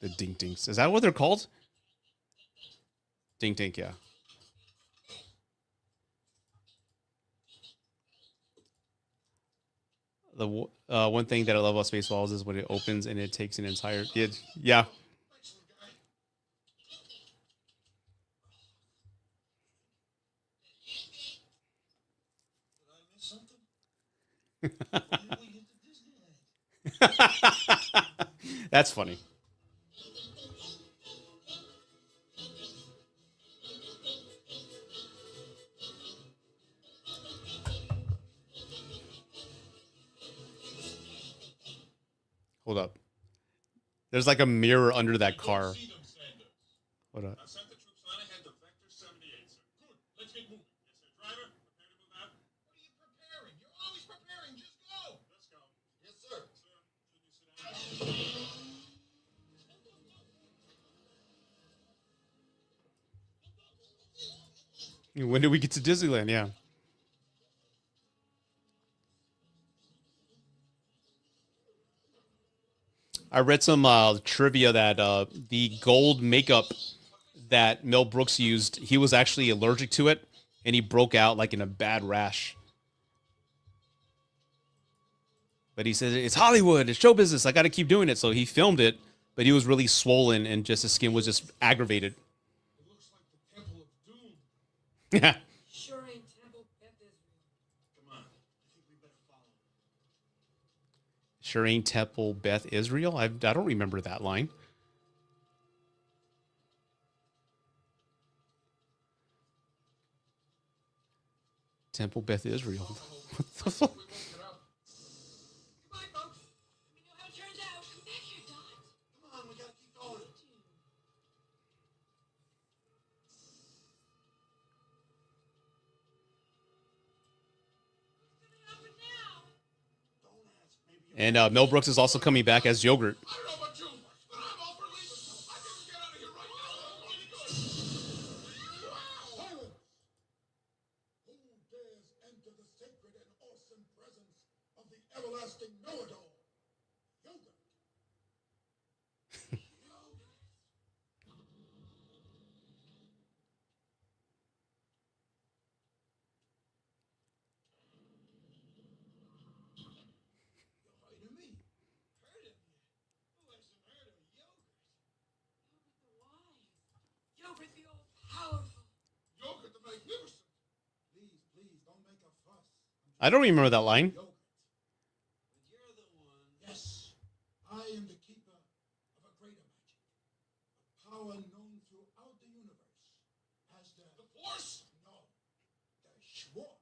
The ding dings. Is that what they're called? Ding ding, yeah. The one thing that I love about Spaceballs is when it opens and it takes an entire... Yeah. That's funny. Hold up. There's like a mirror under that car. Hold up. I've sent the troops on ahead to Vector 78, sir. Good. Let's get moving. Yes, sir. Driver, prepare to move out. What are you preparing? You're always preparing. Just go. Let's go. Yes, sir. Sir, should you sit down? When did we get to Disneyland? Yeah. I read some trivia that the gold makeup that Mel Brooks used, he was actually allergic to it, and he broke out like in a bad rash. But he said it's Hollywood, it's show business. I got to keep doing it. So he filmed it, but he was really swollen and just his skin was just aggravated. It looks like the Temple of Doom. Yeah. Sure ain't Temple Beth Israel. Come on. I think we better follow. Sure ain't Temple Beth Israel. I don't remember that line. Temple Beth Israel. What the fuck? Goodbye, folks. Let me know how it turns out. Come back here, Dot. Come on, we gotta keep going. What's gonna happen now? Don't ask. Maybe you And Mel Brooks is also coming back as Yogurt. I don't know about you, but I'm all for leaving. I think we get out of here right now. I'm going to go. Silence! Who dares enter the sacred and awesome presence of the everlasting know-it-all? Yogurt. You're hiding me. Heard of you. Who hasn't heard of yogurt? Yogurt the wise. Yogurt the all-powerful. Yogurt the magnificent. Please, please, don't make a fuss. I don't remember that line. Yogurt. But you're the one. Yes, I am the keeper of a greater magic. A power known throughout the universe as the Force? No, the Schwartz.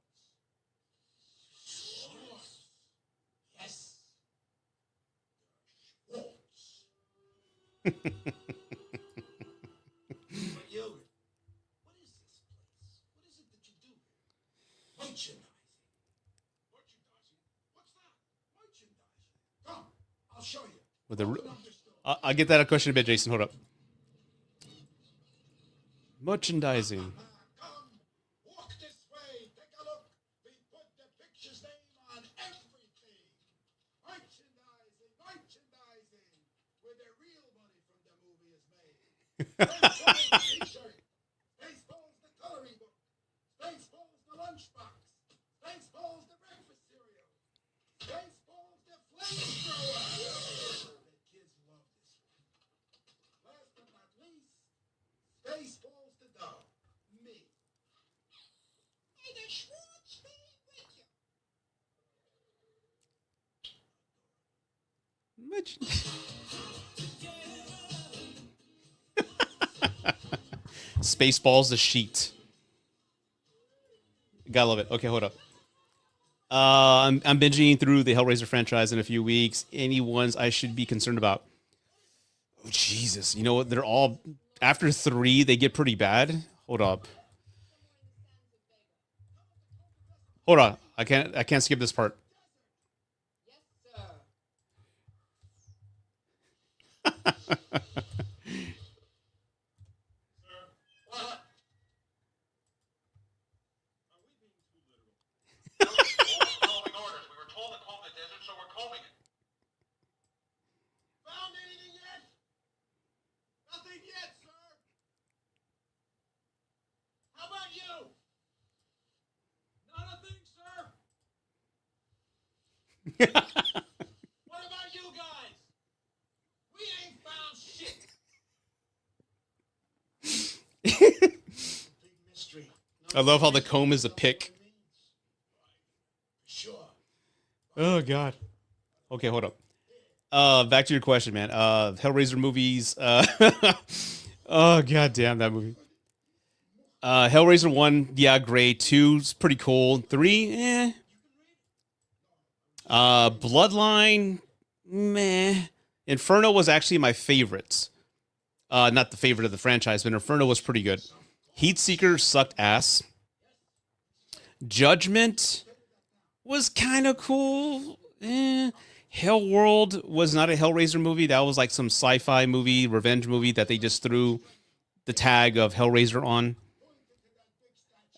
Schwartz. Yes. The Schwartz. But Yogurt, what is this place? What is it that you do here? Merchandising. Merchandising? What's that? Merchandising. Come, I'll show you. With the, Open up your store. I'll get that question in a bit, Jason. Hold up. Merchandising. Come, walk this way. Take a look. We put the picture's name on everything. Merchandising, merchandising. Where the real money from the movie is made. Spaceballs the t-shirt. Spaceballs the coloring book. Spaceballs the lunchbox. Spaceballs the breakfast cereal. Spaceballs the flamethrower. The kids love this one. Last but not least, Spaceballs the dog. Me. May the Schwartz be with you. Spaceballs the sheet. Gotta love it. Okay, hold up. I'm binging through the Hellraiser franchise in a few weeks. Any ones I should be concerned about? Oh, Jesus. You know what? They're all after 3, they get pretty bad. Hold up. Hold on. I can't skip this part. Yes, sir. What? Following orders. We were told to comb the desert, so we're combing it. Found anything yet? Nothing yet, sir. How about you? Not a thing, sir. What about you guys? We ain't found shit. Big mystery. I love how the comb is a pick. Sure. Oh, God. Okay, hold up. Back to your question, man. Hellraiser movies. Oh, God damn that movie. Hellraiser 1, yeah, great. 2's pretty cool. 3, eh. Bloodline, meh. Inferno was actually my favorite. Not the favorite of the franchise, but Inferno was pretty good. Heatseeker sucked ass. Judgment was kind of cool. Hellworld was not a Hellraiser movie. That was like some sci-fi movie, revenge movie that they just threw the tag of Hellraiser on.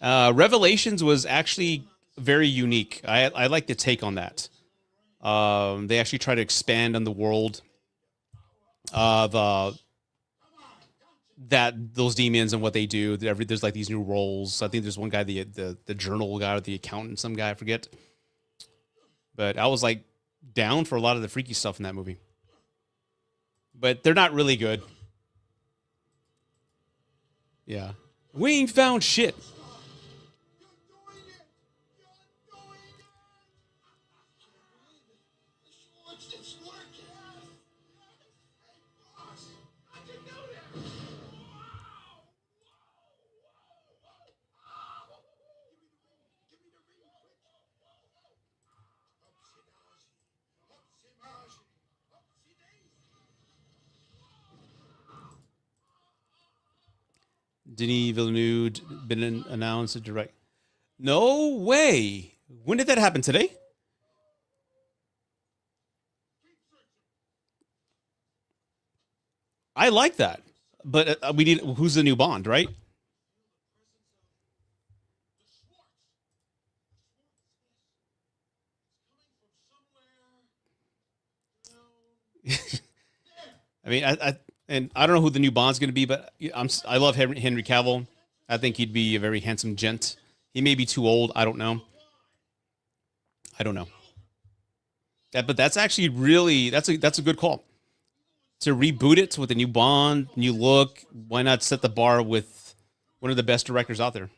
Revelations was actually very unique. I like the take on that. They actually try to expand on the world of that those demons and what they do. There's like these new roles. I think there's one guy, the journal guy or the accountant, some guy I forget. But I was like down for a lot of the freaky stuff in that movie. But they're not really good. Yeah, we ain't found shit. Schwartz, it's working. Boss, I can do that. Give me the ring, quick. Upsy daisy. Denis Villeneuve been announced to direct. No way. When did that happen? Today? I like that, but we need who's the new Bond, right? I mean, I don't know who the new Bond's going to be, but I love Henry Cavill. I think he'd be a very handsome gent. He may be too old. I don't know. But that's actually really that's a good call to reboot it with a new Bond, new look. Why not set the bar with one of the best directors out there?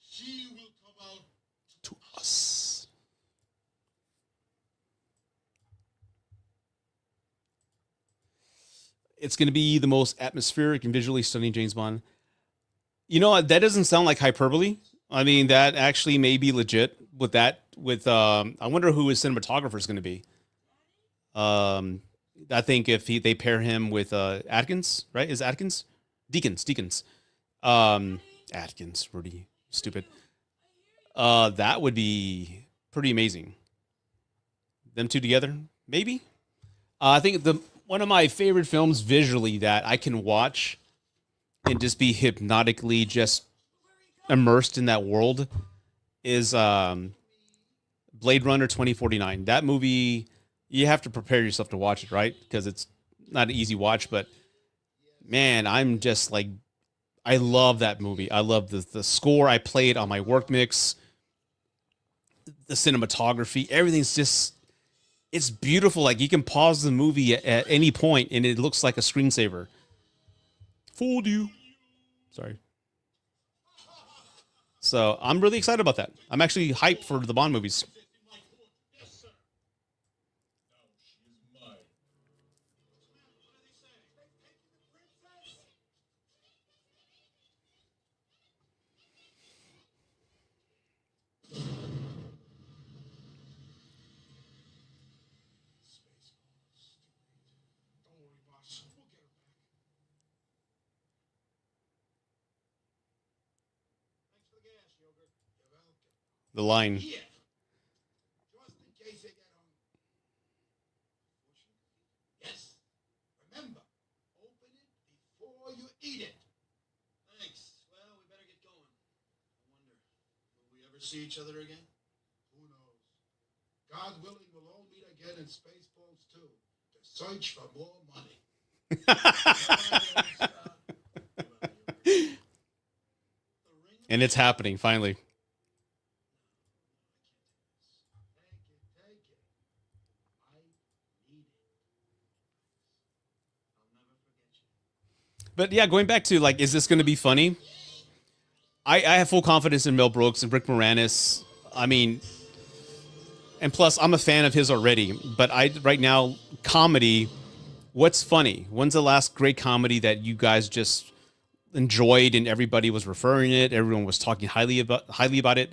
She will come out. To us. It's going to be the most atmospheric and visually stunning James Bond. You know, that doesn't sound like hyperbole. I mean, that actually may be legit with that. I wonder who his cinematographer is going to be. I think if they pair him with Atkins, right? Is Atkins? Deakins. Atkins, really stupid. That would be pretty amazing. Them two together, maybe. I think one of my favorite films visually that I can watch and just be hypnotically just immersed in that world is Blade Runner 2049. That movie, you have to prepare yourself to watch it, right? Because it's not an easy watch, but man, I'm just like, I love that movie. I love the score. I played on my work mix. The cinematography, everything's just, it's beautiful. Like you can pause the movie at any point and it looks like a screensaver. Fooled you. Sorry. So I'm really excited about that. I'm actually hyped for the Bond movies. Yes, sir. Now she is mine. What are they saying? They've taken the princess. Spaceballs. Don't worry, boss. We'll get her back. Thanks for the gas, yogurt. You're welcome. The line. Here. Just in case they get hungry. Yes. Remember, open it before you eat it. Thanks. Well, we better get going. I wonder, will we ever see each other again? Who knows? God willing, we'll all meet again in Spaceballs 2 to search for more money. And it's happening finally. Take it. I need it. I'll never forget you. But yeah, going back to like, is this going to be funny? I have full confidence in Mel Brooks and Rick Moranis. I mean, and plus I'm a fan of his already. But right now, comedy, what's funny? When's the last great comedy that you guys just enjoyed and everybody was referring it? Everyone was talking highly about it.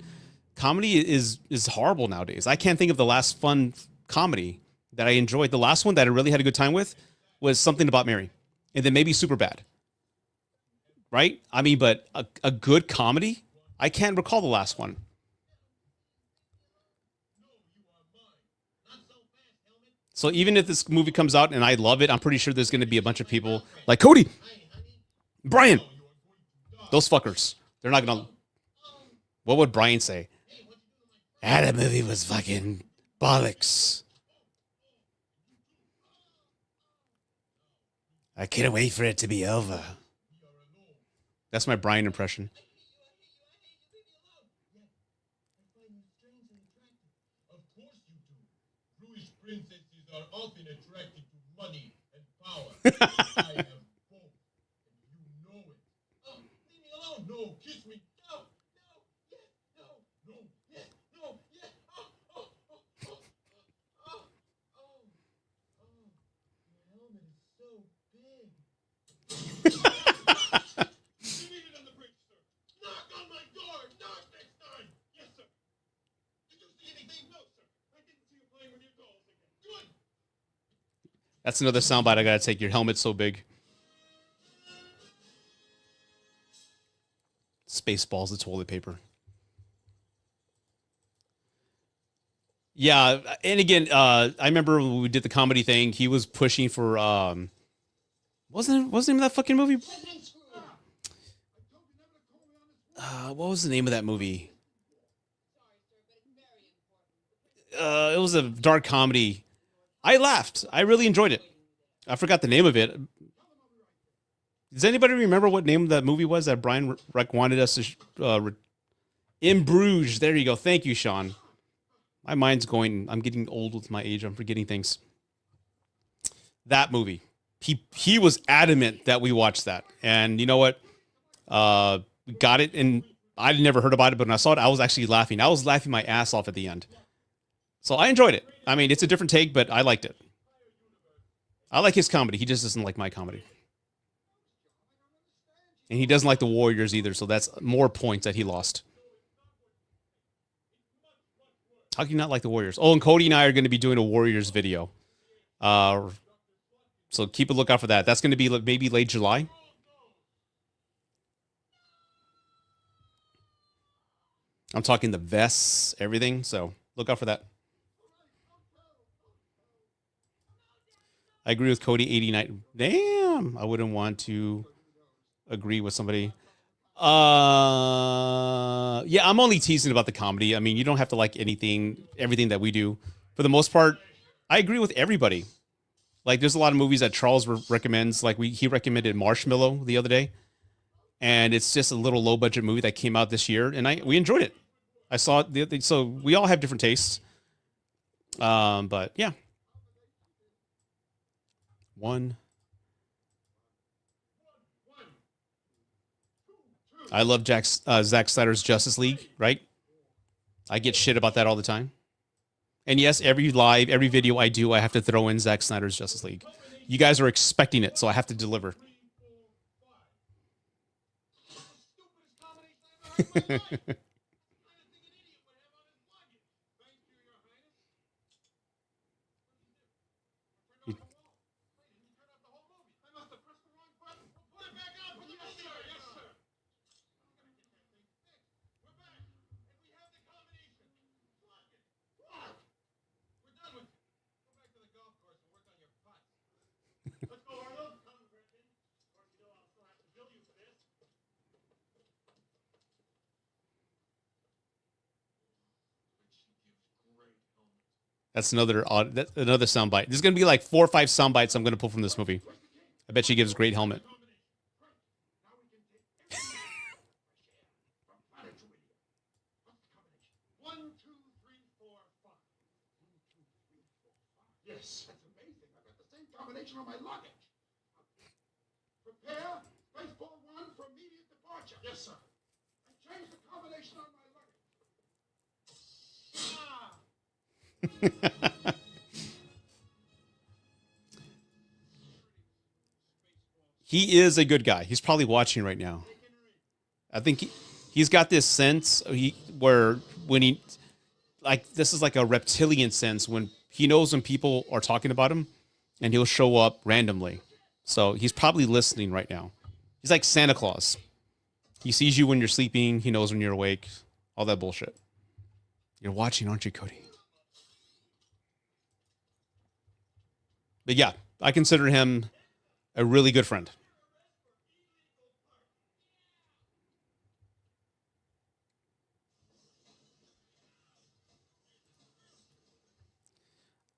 Comedy is horrible nowadays. I can't think of the last fun comedy that I enjoyed. The last one that I really had a good time with was Something About Mary, and then maybe Superbad. Right? I mean, but a good comedy? I can't recall the last one. So even if this movie comes out and I love it, I'm pretty sure there's going to be a bunch of people like Cody, Brian, those fuckers. They're not going to. What would Brian say? That movie was fucking bollocks. I can't wait for it to be over. That's my Brian impression. Of course you do. Jewish princesses are often attracted to money and power. I have both, and you know it. Oh, leave me alone. No, kiss me. No, no, yes, no, yes, oh, oh, oh, oh, oh, oh, oh. Your helmet is so big. You need it on the bridge, sir. Knock on my door. Knock next time. Yes, sir. Did you see anything? No, sir. I didn't see you playing with your dolls again. Good. That's another soundbite I gotta take. Your helmet's so big. Spaceballs, the toilet paper. Yeah, and again, I remember when we did the comedy thing. He was pushing for wasn't the name of that fucking movie? What was the name of that movie? It was a dark comedy. I laughed. I really enjoyed it. I forgot the name of it. Does anybody remember what name of that movie was that Brian wanted us to? In Bruges. There you go. Thank you, Sean. My mind's going. I'm getting old with my age. I'm forgetting things. That movie. He was adamant that we watch that, and you know what? We got it, and I'd never heard about it, but when I saw it, I was actually laughing. I was laughing my ass off at the end. So I enjoyed it. I mean, it's a different take, but I liked it. I like his comedy. He just doesn't like my comedy. And he doesn't like the Warriors either, so that's more points that he lost. How can you not like the Warriors? Oh, and Cody and I are going to be doing a Warriors video. So keep a lookout for that. That's going to be maybe late July. I'm talking the vests, everything, so look out for that. I agree with Cody 89. Damn, I wouldn't want to agree with somebody. Yeah, I'm only teasing about the comedy. I mean, you don't have to like everything that we do. For the most part, I agree with everybody. Like, there's a lot of movies that Charles recommends. Like, he recommended Marshmallow the other day, and it's just a little low budget movie that came out this year, and we enjoyed it. I saw it. So we all have different tastes. But yeah. I love Zack Snyder's Justice League, right? I get shit about that all the time. And yes, every video I do, I have to throw in Zack Snyder's Justice League. You guys are expecting it, so I have to deliver. That's another soundbite. There's going to be like 4 or 5 soundbites I'm going to pull from this movie. I bet she gives a great helmet. Yes, that's amazing. I've got the same combination on my luggage. Prepare Spaceball 1 for immediate departure. Yes, sir. I changed the combination on my luggage. He is a good guy. He's probably watching right now. I think he's got this sense where when he, like, this is like a reptilian sense when he knows when people are talking about him, and he'll show up randomly. So he's probably listening right now. He's like Santa Claus. He sees you when you're sleeping. He knows when you're awake. All that bullshit. You're watching, aren't you, Cody? But yeah, I consider him a really good friend.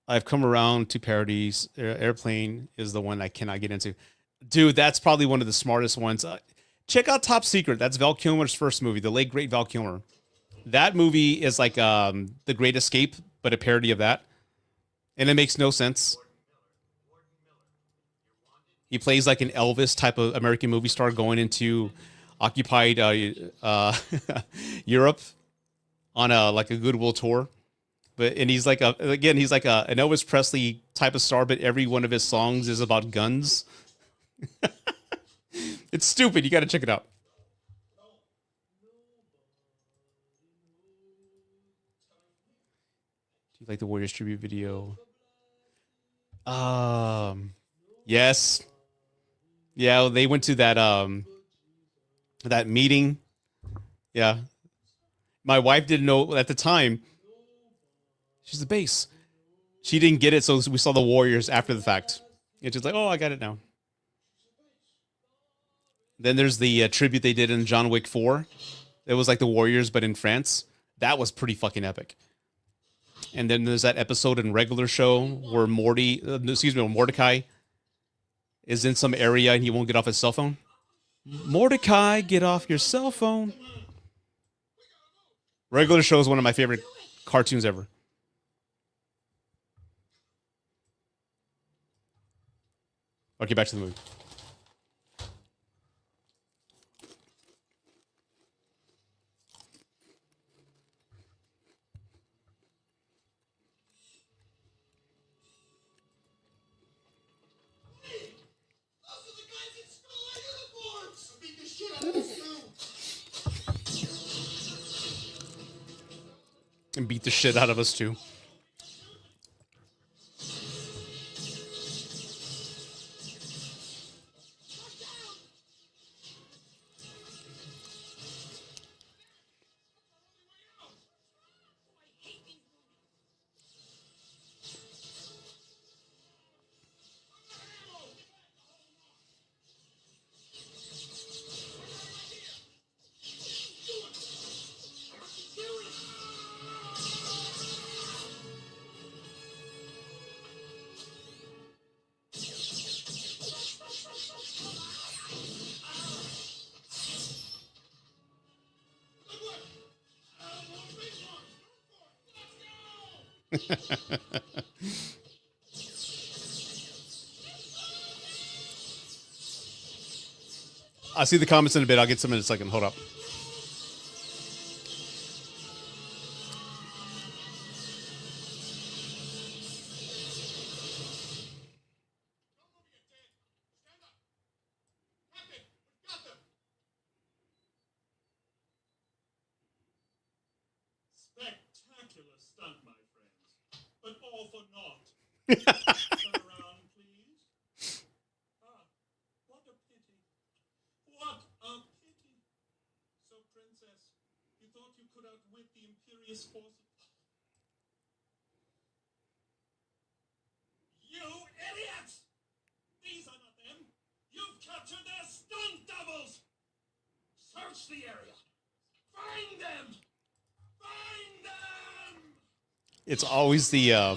I've come around to parodies. Airplane is the one I cannot get into. Dude, that's probably one of the smartest ones. Check out Top Secret. That's Val Kilmer's first movie, the late great Val Kilmer. That movie is like The Great Escape, but a parody of that. And it makes no sense. He plays like an Elvis type of American movie star going into occupied Europe on a goodwill tour. And he's like an Elvis Presley type of star, but every one of his songs is about guns. It's stupid. You got to check it out. Do you like the Warriors tribute video? Yes. Yeah, they went to that meeting. Yeah. My wife didn't know at the time. She's the base. She didn't get it, so we saw the Warriors after the fact. And she's like, oh, I got it now. Then there's the tribute they did in John Wick 4. It was like the Warriors, but in France. That was pretty fucking epic. And then there's that episode in Regular Show where Mordecai is in some area and he won't get off his cell phone. Mordecai, get off your cell phone. Regular Show is one of my favorite cartoons ever. Okay, back to the movie. And beat the shit out of us too. I'll see the comments in a bit. I'll get some in a second. Hold up. Spectacular stunt, my friends. But all for naught. Turn around, please. Ah, what a pity. What a pity. So, Princess, you thought you could outwit the imperious forces? You idiots! These are not them. You've captured their stunt doubles. Search the area. Find them. Find them. It's always the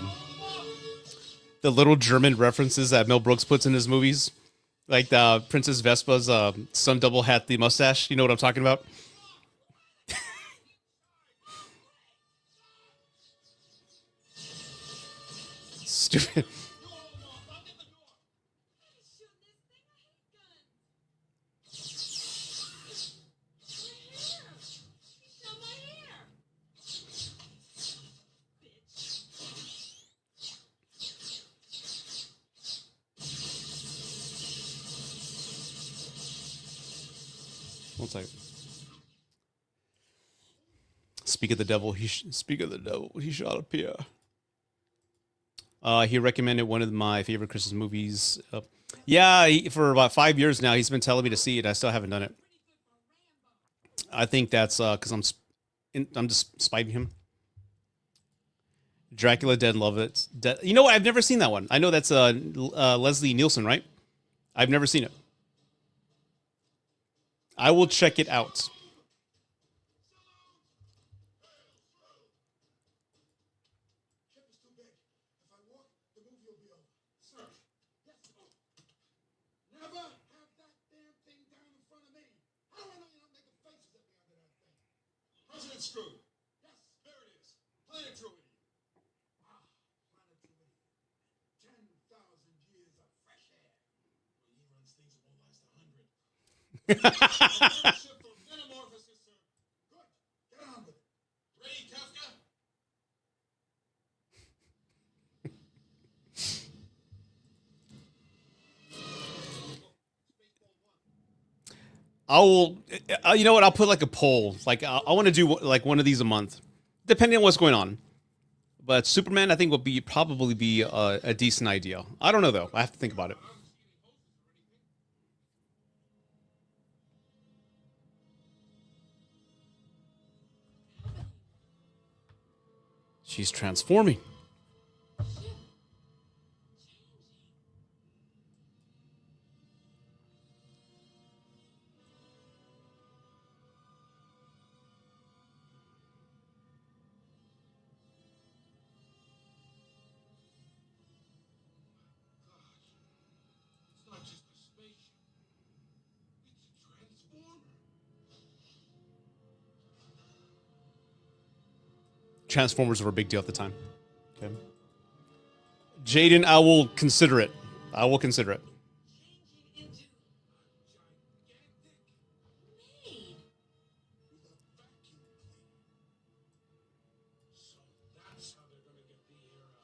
little German references that Mel Brooks puts in his movies. Like the Princess Vespa's stunt double had the mustache. You know what I'm talking about? Stupid. One second. Speak of the devil. He shot up here. He recommended one of my favorite Christmas movies. For about 5 years now, he's been telling me to see it. I still haven't done it. I think that's because I'm just spiting him. Dracula Dead Love It. You know what? I've never seen that one. I know that's Leslie Nielsen, right? I've never seen it. I will check it out. Ship is too big. If I walk, the movie will be over. Sir. Yes. Never have that damn thing down in front of me. How do I know you're not making faces at me under that thing? President Screw. Yes, there it is. Planetruity. Ah, Planetruity. 10,000 years of fresh air. Well, he runs things that won't last 100. Ship for metamorphosis, sir. Good. Get on with it. Ready, Kafka? I will. You know what? I'll put like a poll. Like I want to do like one of these a month, depending on what's going on. But Superman, I think, will be probably be a decent idea. I don't know though. I have to think about it. She's transforming. It's not just a spaceship. It's a transformer. Transformers were a big deal at the time. Okay. Jaden, I will consider it. I will consider it. Changing into maid. With a vacuum cleaner. So that's how they're gonna get the air out.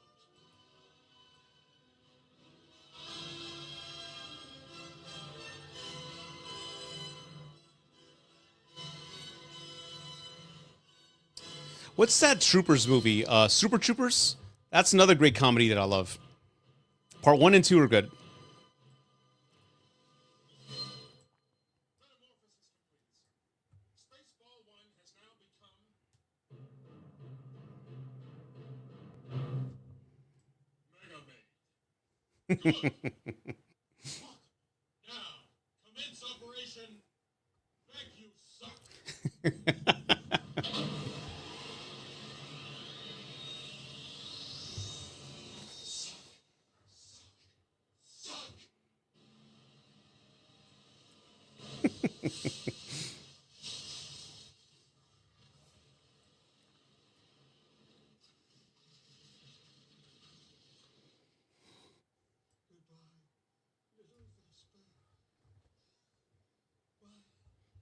What's that Troopers movie? Super Troopers? That's another great comedy that I love. Part 1 and 2 are good. Metamorphosis complete. Spaceball 1 has now become Mega Maid. Good. Look. Now, commence Operation Make You Suck. Suck.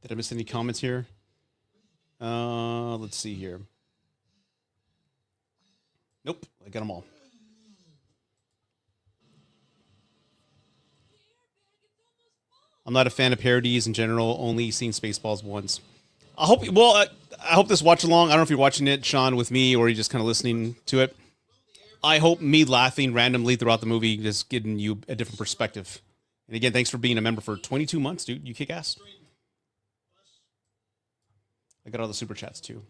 Did I miss any comments here? Let's see here. Nope, I got them all. I'm not a fan of parodies in general. Only seen Spaceballs once. I hope. Well, I hope this watch along. I don't know if you're watching it, Sean, with me, or you're just kind of listening to it. I hope me laughing randomly throughout the movie just getting you a different perspective. And again, thanks for being a member for 22 months, dude. You kick ass. I got all the super chats too.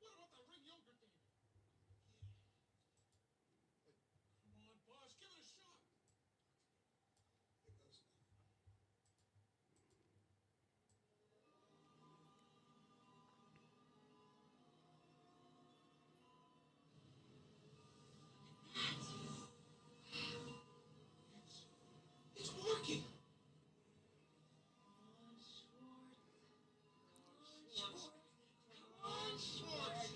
What about the ring yogurt thing? Come on, boss, give it a shot. It's working. Schwartz. Come on, Schwartz.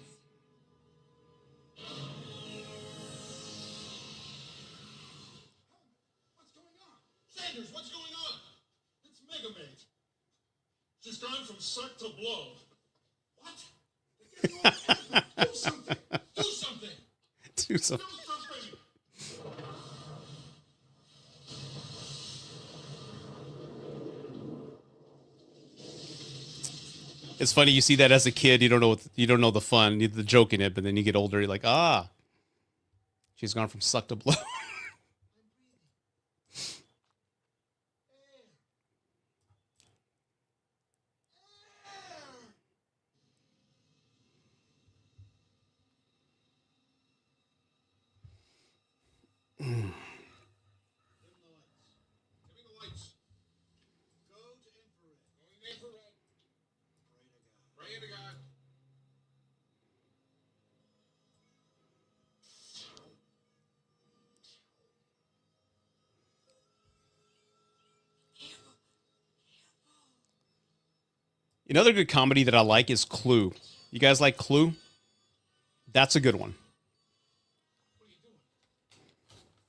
What's going on? Sanders, what's going on? It's Mega Maid. She's gone from suck to blow. What? They're getting all angry. Do something. Do something. Do some. Do something. It's funny you see that as a kid. You don't know the fun, the joke in it, but then you get older, you're like, ah, she's gone from suck to blow. the lights. Go to infrared. Going to infrared. Pray to God. Pray to God. Another good comedy that I like is Clue. You guys like Clue? That's a good one.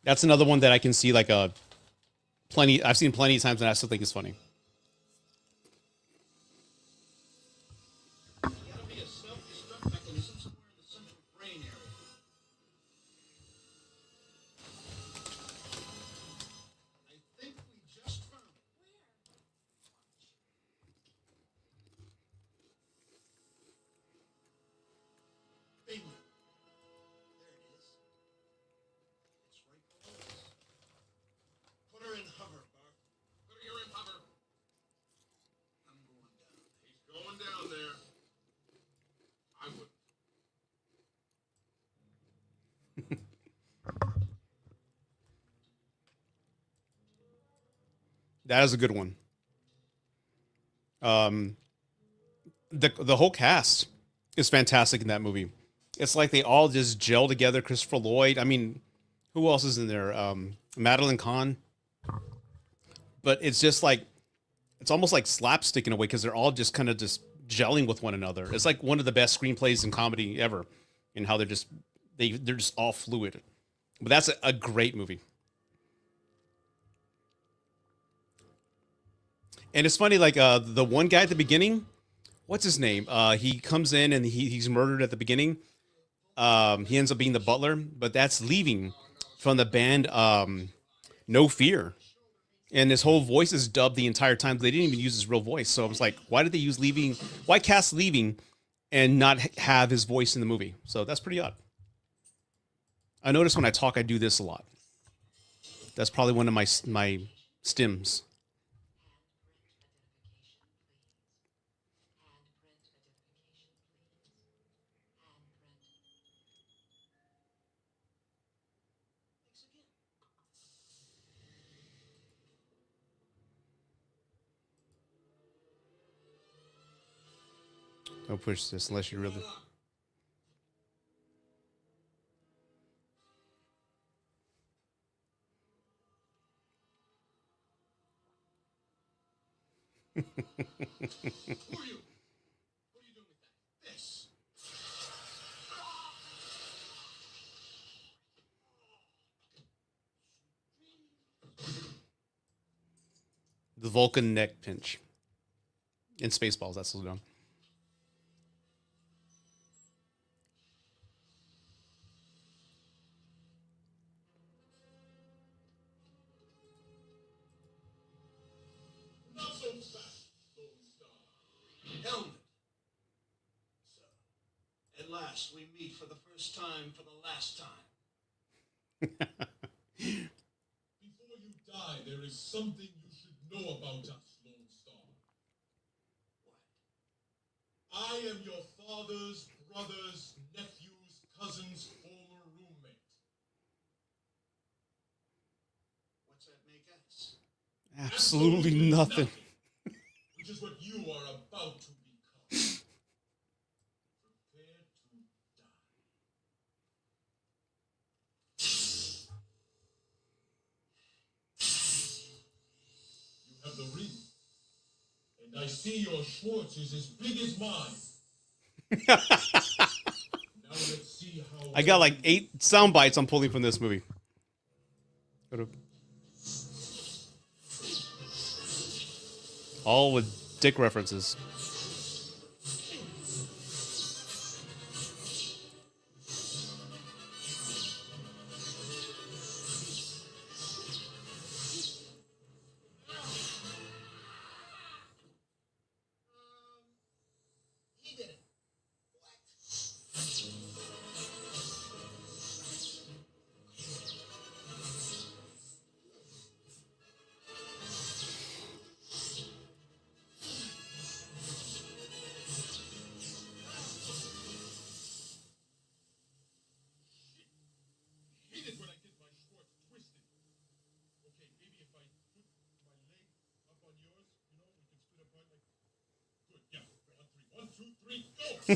That's another one that I can see like a plenty. I've seen plenty of times, and I still think it's funny. There's got to be a self-destruct mechanism somewhere in the central brain area. I think we just found it. Bingo. There it is. It's right below us. Put her in hover, Bart. Put her in hover. I'm going down. He's going down there. I would. That is a good one. The whole cast is fantastic in that movie. It's like they all just gel together. Christopher Lloyd. I mean, who else is in there? Madeline Kahn. But it's just like it's almost like slapstick in a way because they're all just kind of just gelling with one another. It's like one of the best screenplays in comedy ever, and how they're just all fluid. But that's a great movie. And it's funny, like the one guy at the beginning, what's his name? He comes in and he's murdered at the beginning. He ends up being the butler, but that's leaving from the band No Fear. And his whole voice is dubbed the entire time. They didn't even use his real voice. So I was like, why did they use leaving? Why cast leaving and not have his voice in the movie? So that's pretty odd. I notice when I talk, I do this a lot. That's probably one of my stims. Don't push this unless you really. Who are you? What are you doing with that? This. The Vulcan neck pinch. In Spaceballs, that's still done. Not so fast, Lone Star. Helmet. So, at last we meet for the first time for the last time. Before you die, there is something you should know about us, Lone Star. What? I am your father's brother's nephew's cousin's former roommate. What's that make us? Absolutely nothing. Which is what you are about to become. Prepare to die. You have the ring. And I see your Schwartz is as big as mine. Now let's see how I got like 8 sound bites I'm pulling from this movie. All with dick references. he did it. For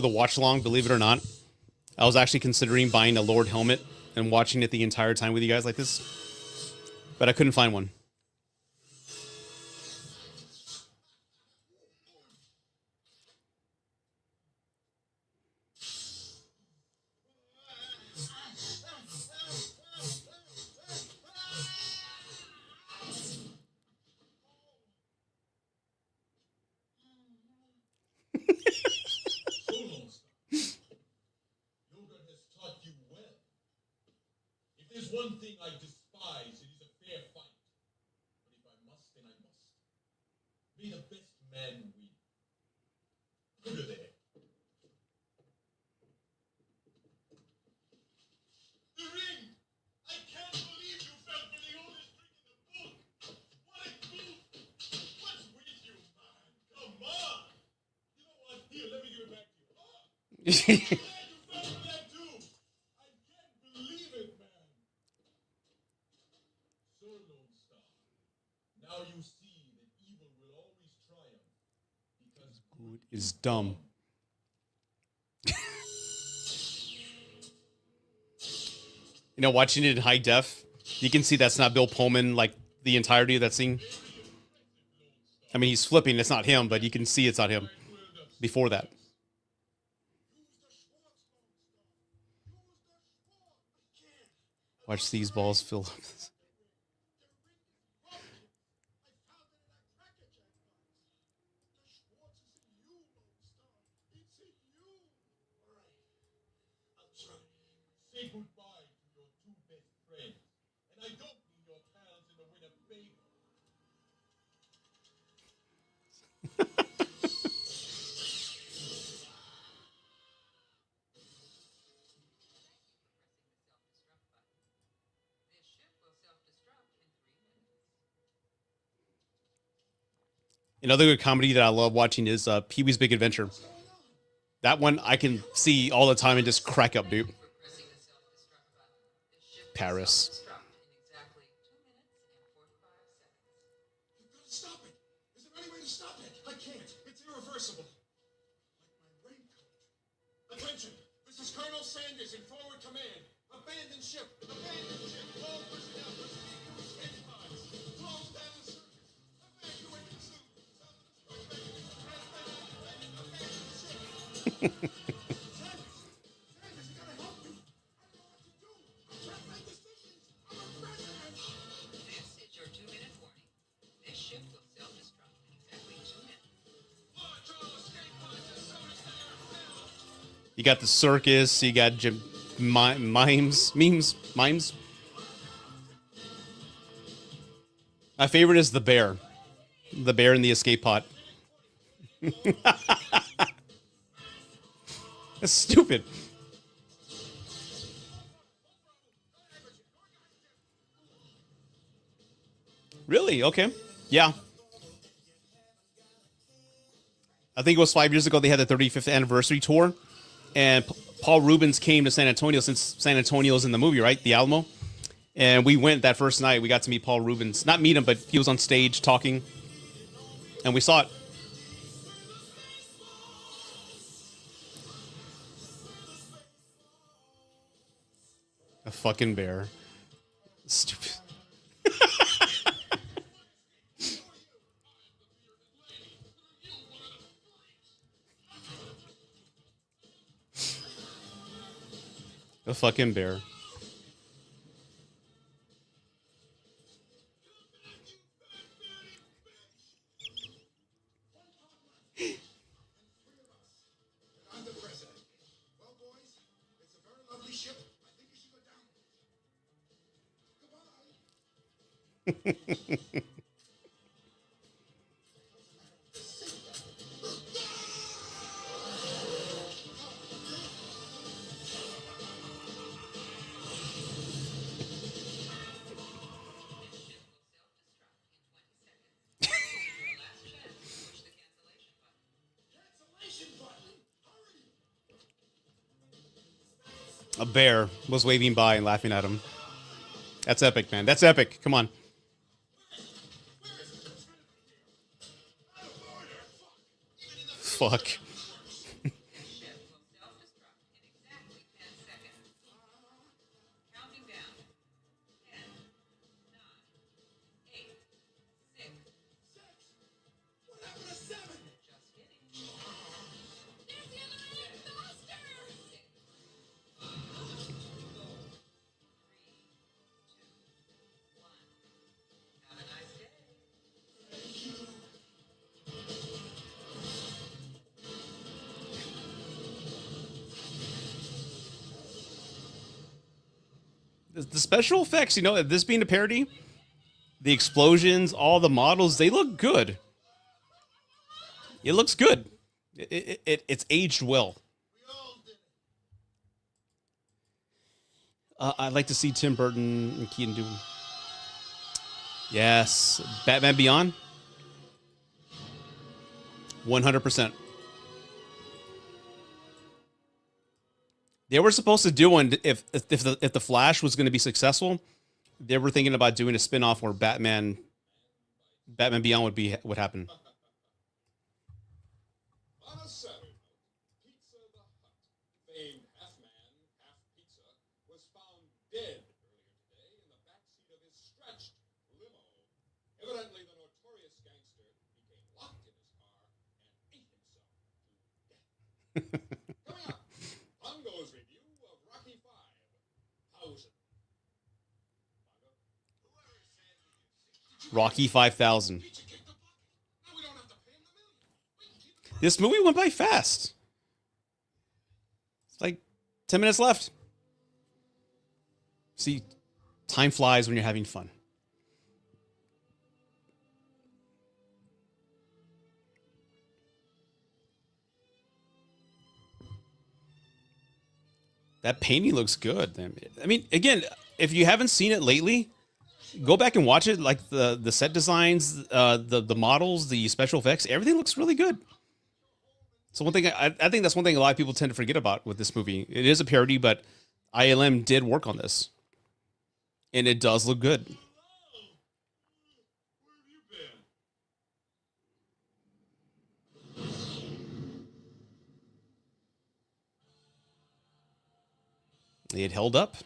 the watch along, believe it or not, I was actually considering buying a Lord helmet and watching it the entire time with you guys like this, but I couldn't find one. So long, Yoga has taught you well. If there's one thing I despise, it is a fair fight. But if I must, then I must. May the best man win. Put her there. The ring! I can't believe you fell for the oldest trick in the book! What a goof! What's with you, man? Come on! You know what? Here, let me give it back to you. Oh! You fell for that too! I can't believe it, man! So, Lone Star, now you see that evil will always triumph because good Is dumb. You know, watching it in high def, you can see that's not Bill Pullman, like, the entirety of that scene. I mean, he's flipping, it's not him, but you can see it's not him before that. Watch these balls fill up. Say goodbye to your two best friends. And I don't mean your pals in the Winnebago. Another good comedy that I love watching is Pee-wee's Big Adventure. That one I can see all the time and just crack up, dude. Paris. You've got to stop it. Is there any way to stop it? I can't. It's irreversible. Like my raincoat. Attention. This is Colonel Sanders in forward command. Abandon ship. Abandon ship. All personnel proceeding to escape pods. Close down the circuit. Evacuate the suit. Abandon ship. Sanders, you gotta help me. I don't know what to do. I can't make decisions. I'm a president. This is your 2-minute warning. This ship will self-destruct in exactly 2 minutes. Launch all escape pods as soon as they are filled. You got the circus, you got mimes. My favorite is the bear. The bear in the escape pod. That's stupid. Really? Okay. Yeah. I think it was 5 years ago they had the 35th anniversary tour, and Paul Rubens came to San Antonio, since San Antonio is in the movie, right? The Alamo. And we went that first night. We got to meet Paul Rubens. Not meet him, but he was on stage talking. And we saw it. A fucking bear. Stupid. A fucking bear. I'm the president. Well, boys, it's a very lovely ship. I think you should go down. Goodbye. Cancellation button. Hurry. A bear was waving by and laughing at him. That's epic, man. That's epic. Come on. Fuck. Ship will self-destruct in exactly 10 seconds. Counting down. 10, 9, 8, 6. What happened to 7? Just kidding. There's the other end! Faster! 6, 5, 4, 3, 2, 1. Have a nice day. The special effects, you know, this being a parody, the explosions, all the models, they look good. It looks good. It's aged well. I'd like to see Tim Burton and Keaton do. Yes, Batman Beyond. 100%. They were supposed to do one if the Flash was going to be successful. They were thinking about doing a spin-off where Batman Beyond would happen. On a Saturday, Pizza the Hut, famed half man, half pizza, was found dead earlier today in the backseat of his stretched limo. Evidently, the notorious gangster became locked in his car and ate himself to death. Coming up, Bongo's review of Rocky V. How's it? Bongo? Rocky 5000. Pizza kicked the bucket. Now we don't have to pay him the million. We can keep it. This movie went by fast. It's like 10 minutes left. See, time flies when you're having fun. That painting looks good. I mean, again, if you haven't seen it lately, go back and watch it. Like the set designs, the models, the special effects, everything looks really good. So one thing I think that's one thing a lot of people tend to forget about with this movie. It is a parody, but ILM did work on this, and it does look good. Where have you been? It held up.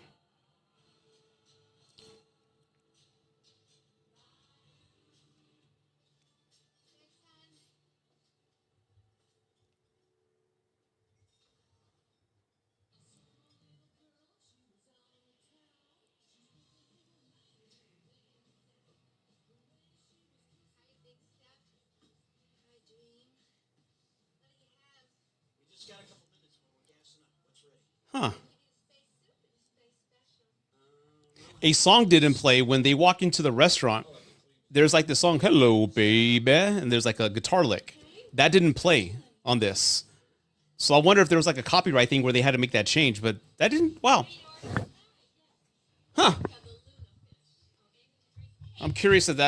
We just got a couple minutes when we're gassing up. What's ready? Huh. A song didn't play when they walk into the restaurant. There's like the song "Hello, Baby," and there's like a guitar lick that didn't play on this. So I wonder if there was like a copyright thing where they had to make that change, but that didn't. Wow. Huh. I'm curious if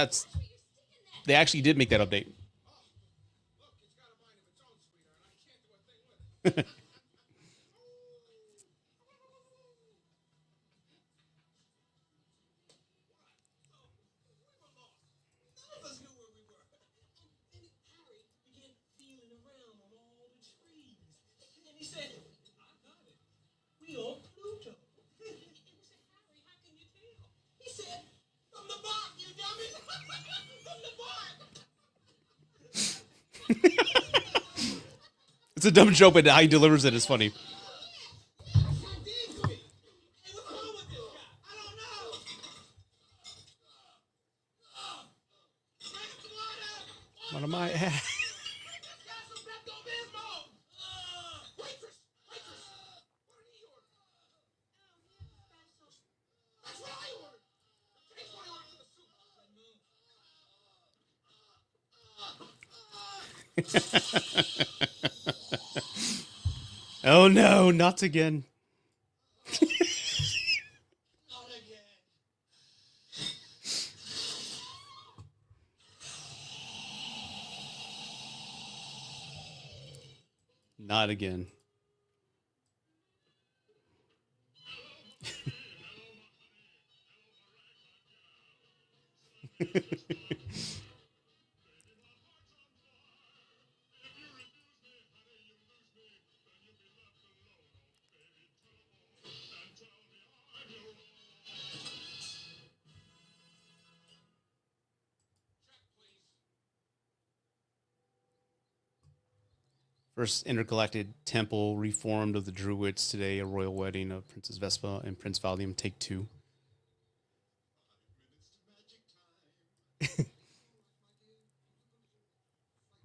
they actually did make that update. Look, it's got a mind of its own, sweetheart. I can't do a thing with it. None of us knew where we were. And Harry began feeling around on all the trees. And then he said, I got it. We on Pluto. And we said, Harry, how can you tell? He said, from the bark, you dummy. From the bark. It's a dumb joke, but how he delivers it is funny. I did to me. Hey, what's wrong with this guy? I don't know. Drink some water. What am I? Got some Pepto-Bismol. Waitress. What did he order? That's what I ordered. Taste what I ordered for the soup. Oh no, not again. Not again. Not again. First intergalactic temple reformed of the Druids today, a royal wedding of Princess Vespa and Prince Valium, take two.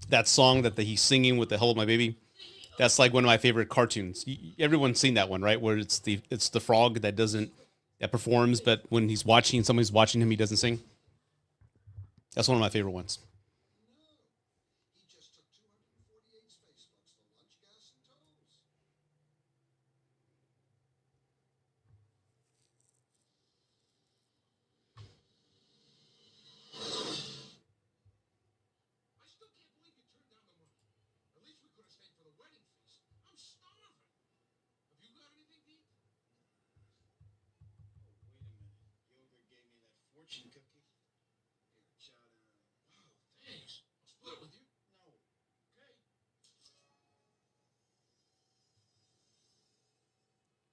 That song that he's singing with the Hello My Baby, that's like one of my favorite cartoons. Everyone's seen that one, right? Where it's the frog that performs, but when he's watching, somebody's watching him, he doesn't sing. That's one of my favorite ones. He just took 248 Spaceballs for lunch, gas, and tolls. I still can't believe you turned down the money. At least we could have stayed for the wedding feast. I'm starving. Have you got anything to eat? Oh, wait a minute. Yogurt gave me that fortune cookie. Here, chow down. Oh, thanks. I'll split it with you. No. Okay.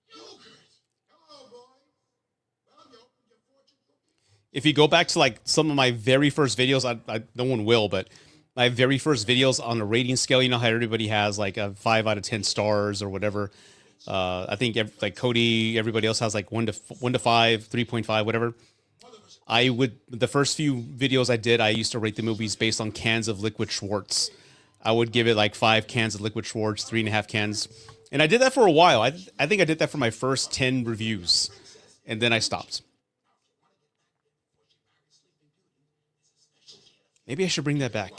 Yogurt! Hello, boy. Well, you opened your fortune cookie? If you go back to like some of my very first videos, no one will, but my very first videos on the rating scale, you know how everybody has like a 5 out of 10 stars or whatever. I think like Cody, everybody else has like 1 to 5, 3.5, whatever. The first few videos I did, I used to rate the movies based on cans of liquid Schwartz. I would give it like 5 cans of liquid Schwartz, 3.5 cans. And I did that for a while. I think I did that for my first 10 reviews. And then I stopped. Maybe I should bring that back.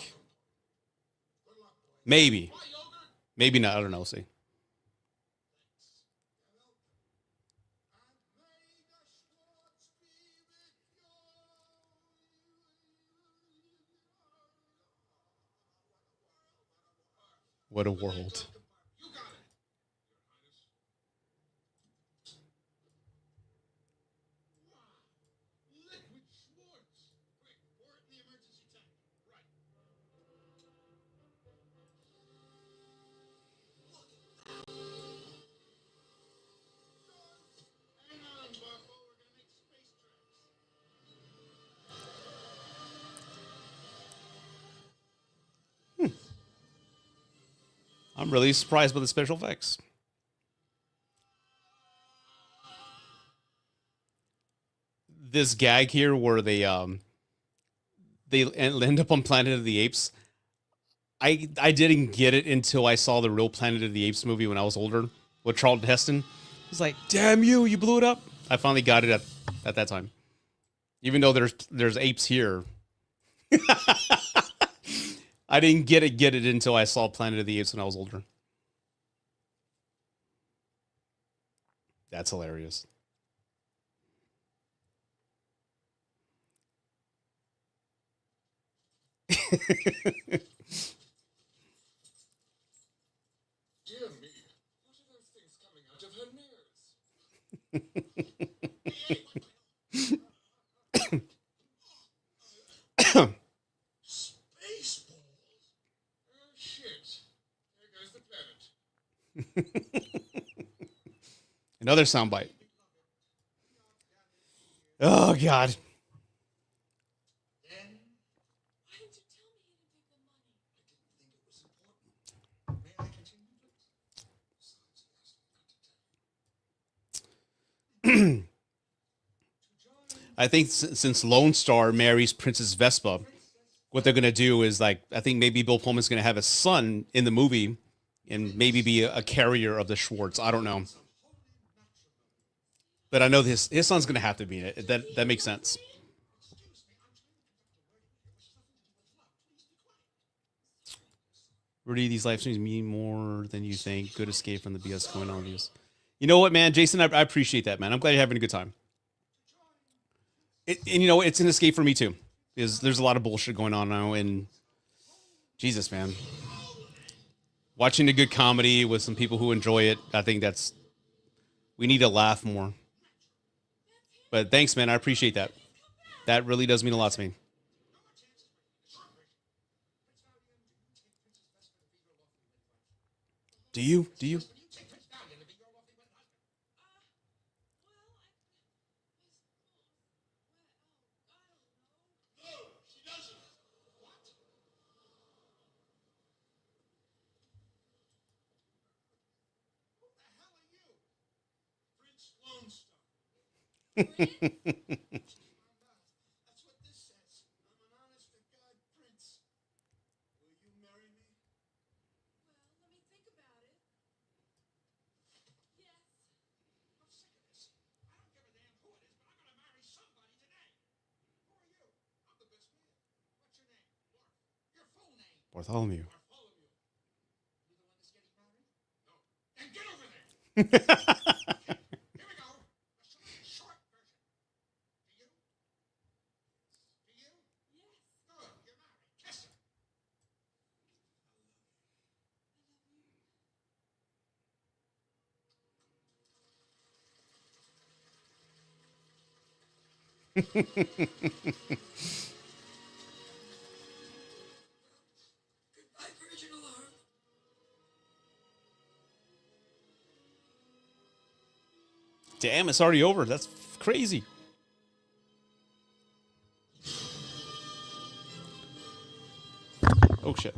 Maybe. Maybe not. I don't know. We'll see. What a world. You got it, Your Highness. Wow. Liquid Schwartz. Quick, pour it in the emergency tank. Right. Hang on, Buffo. We're gonna make space tracks. I'm really surprised by the special effects. This gag here where they end up on Planet of the Apes. I didn't get it until I saw the real Planet of the Apes movie when I was older with Charlton Heston. It's like, damn you blew it up. I finally got it at that time. Even though there's apes here. I didn't get it until I saw Planet of the Apes when I was older. That's hilarious. Dear me. What are those things coming out of her nares? Spaceballs? Oh, shit. There goes the planet. Another soundbite. Oh, God. Then, Why didn't you tell me you didn't take the money? I didn't think it was important. May I continue, please? Besides, he asked me not to tell you. I think since Lone Star marries Princess Vespa, what they're going to do is like, I think maybe Bill Pullman's going to have a son in the movie and maybe be a carrier of the Schwartz. I don't know. But I know his son's going to have to be in it. That makes sense. Rudy, these live streams mean more than you think. Good escape from the BS going on. You know what, man? Jason, I appreciate that, man. I'm glad you're having a good time. And you know, it's an escape for me too. Because there's a lot of bullshit going on now, and Jesus, man. Watching a good comedy with some people who enjoy it, I think we need to laugh more. But thanks, man. I appreciate that. That really does mean a lot to me. Do you? Do you? When you take Prince down, you'll be your lovely wet husband. No, she doesn't. What? Who the hell are you? Prince Lone Star. That's what this says. I'm an honest-to-God prince. Will you marry me? Well, let me think about it. Yes. I'm sick of this. I don't give a damn who it is, but I'm gonna marry somebody today. Who are you? I'm the best man. What's your name? Mark. Your full name? Bartholomew. Bartholomew. You the one that's getting married? No. Then get over there. Here we go. A short version. Do you? Do you? Yes. Good. You're married. Kiss her. Goodbye, Virgin Alarm. Damn, it's already over. That's crazy. Oh shit.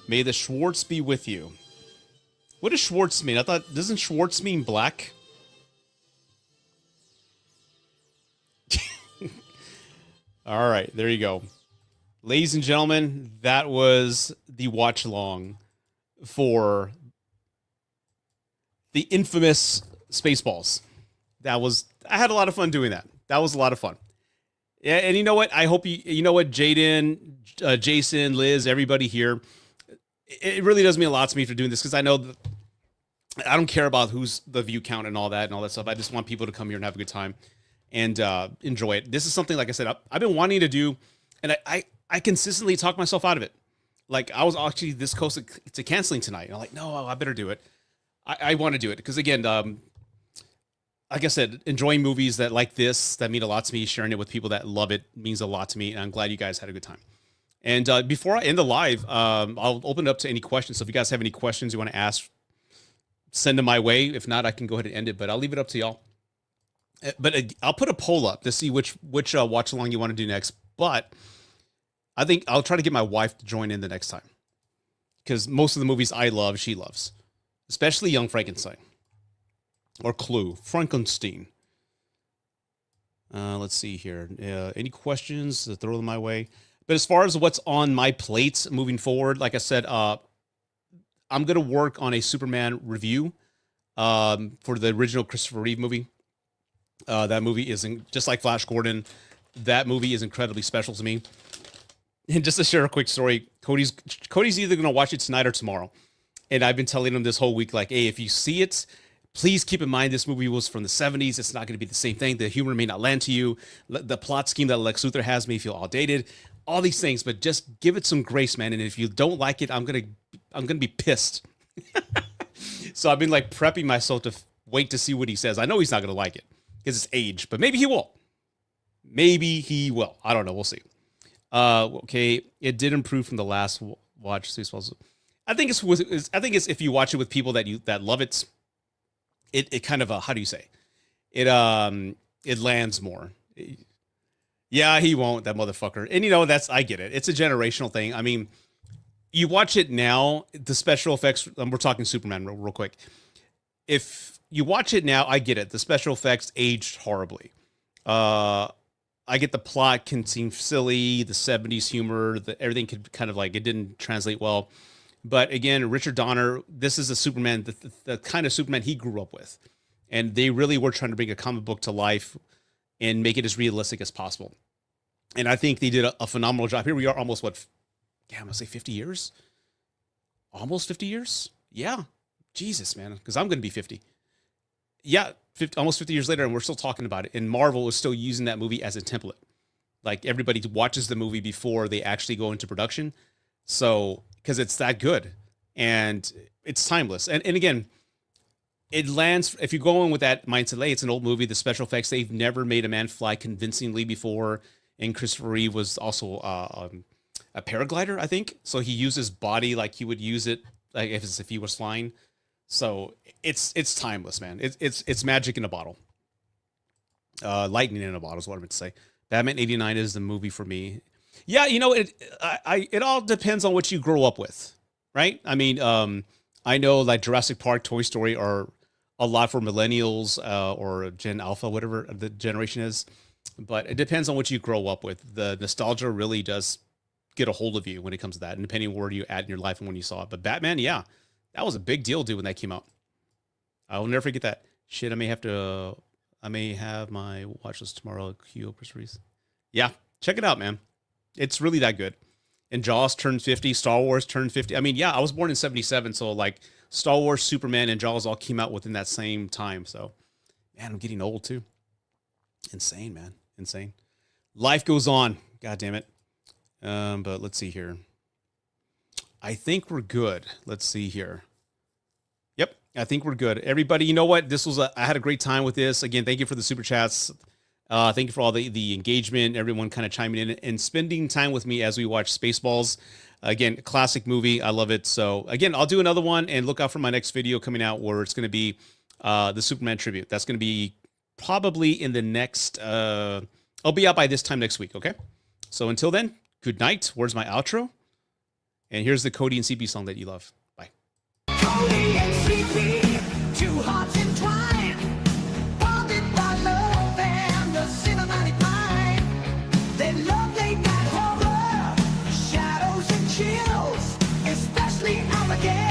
May the Schwartz be with you. What does Schwartz mean? I thought, doesn't Schwartz mean black? All right, there you go. Ladies and gentlemen, that was the watch along for the infamous Spaceballs. I had a lot of fun doing that. That was a lot of fun. Yeah, and you know what? I hope you know what, Jaden, Jason, Liz, everybody here. It really does mean a lot to me for doing this because I know that I don't care about who's the view count and all that stuff. I just want people to come here and have a good time and enjoy it. This is something, like I said, I've been wanting to do, and I consistently talk myself out of it. Like, I was actually this close to canceling tonight. And I'm like, no, I better do it. I want to do it because, again, like I said, enjoying movies that like this, that mean a lot to me, sharing it with people that love it means a lot to me. And I'm glad you guys had a good time. And before I end the live, I'll open it up to any questions. So if you guys have any questions you want to ask, send them my way. If not, I can go ahead and end it, but I'll leave it up to y'all. But I'll put a poll up to see which watch along you want to do next. But I think I'll try to get my wife to join in the next time because most of the movies I love, she loves, especially Young Frankenstein or Clue, Frankenstein. Let's see here. Any questions? Throw them my way. But as far as what's on my plate moving forward, like I said, I'm going to work on a Superman review for the original Christopher Reeve movie. That movie is just like Flash Gordon. That movie is incredibly special to me. And just to share a quick story, Cody's either going to watch it tonight or tomorrow. And I've been telling him this whole week, like, hey, if you see it, please keep in mind this movie was from the 70s. It's not going to be the same thing. The humor may not land to you. The plot scheme that Lex Luthor has may feel outdated. All these things, but just give it some grace, man. And if you don't like it, I'm gonna be pissed. So I've been like prepping myself to wait to see what he says. I know he's not gonna like it because it's age, but maybe he will. Maybe he will. I don't know. We'll see. Okay, it did improve from the last watch. I think it's if you watch it with people that love it. It kind of how do you say it lands more. Yeah, he won't, that motherfucker. And I get it. It's a generational thing. I mean, you watch it now, the special effects, we're talking Superman real quick. If you watch it now, I get it. The special effects aged horribly. I get the plot can seem silly, the 70s humor, everything could kind of like, it didn't translate well. But again, Richard Donner, this is a Superman, the kind of Superman he grew up with. And they really were trying to bring a comic book to life and make it as realistic as possible. And I think they did a phenomenal job. Here we are almost, I'm going to say 50 years? Almost 50 years? Yeah. Jesus, man. Because I'm going to be 50. Yeah, almost 50 years later, and we're still talking about it. And Marvel is still using that movie as a template. Like, everybody watches the movie before they actually go into production. So, because it's that good. And it's timeless. And again, it lands, if you go in with that mindset, hey, it's an old movie, the special effects, they've never made a man fly convincingly before. And Christopher Reeve was also a paraglider, I think. So he used his body like he would use it like if he was flying. So it's timeless, man. It's magic in a bottle. Lightning in a bottle is what I meant to say. Batman '89 is the movie for me. Yeah, you know, it all depends on what you grow up with, right? I mean, I know like Jurassic Park, Toy Story are a lot for millennials or Gen Alpha, whatever the generation is. But it depends on what you grow up with. The nostalgia really does get a hold of you when it comes to that, and depending on where you at in your life and when you saw it. But Batman, yeah, that was a big deal, dude, when that came out. I will never forget that. Shit, I may have my watch list tomorrow. Q Chris Reese. Yeah, check it out, man. It's really that good. And Jaws turned 50. Star Wars turned 50. I mean, yeah, I was born in 77, so like Star Wars, Superman, and Jaws all came out within that same time. So, man, I'm getting old too. Insane, man. Insane. Life goes on. God damn it. But let's see here. I think we're good. Let's see here. Yep, I think we're good. Everybody, you know what? I had a great time with this. Again, thank you for the super chats. Thank you for all the engagement, everyone kind of chiming in and spending time with me as we watch Spaceballs. Again, classic movie. I love it. So again, I'll do another one and look out for my next video coming out where it's going to be the Superman tribute. That's going to be probably in the next, I'll be out by this time next week. Okay. So until then, good night. Where's my outro? And here's the Cody and CP song that you love. Bye. Cody and CP, two hearts entwined, bonded by love and the cinematic mind. They love late night horror, shadows and chills, especially Armageddon.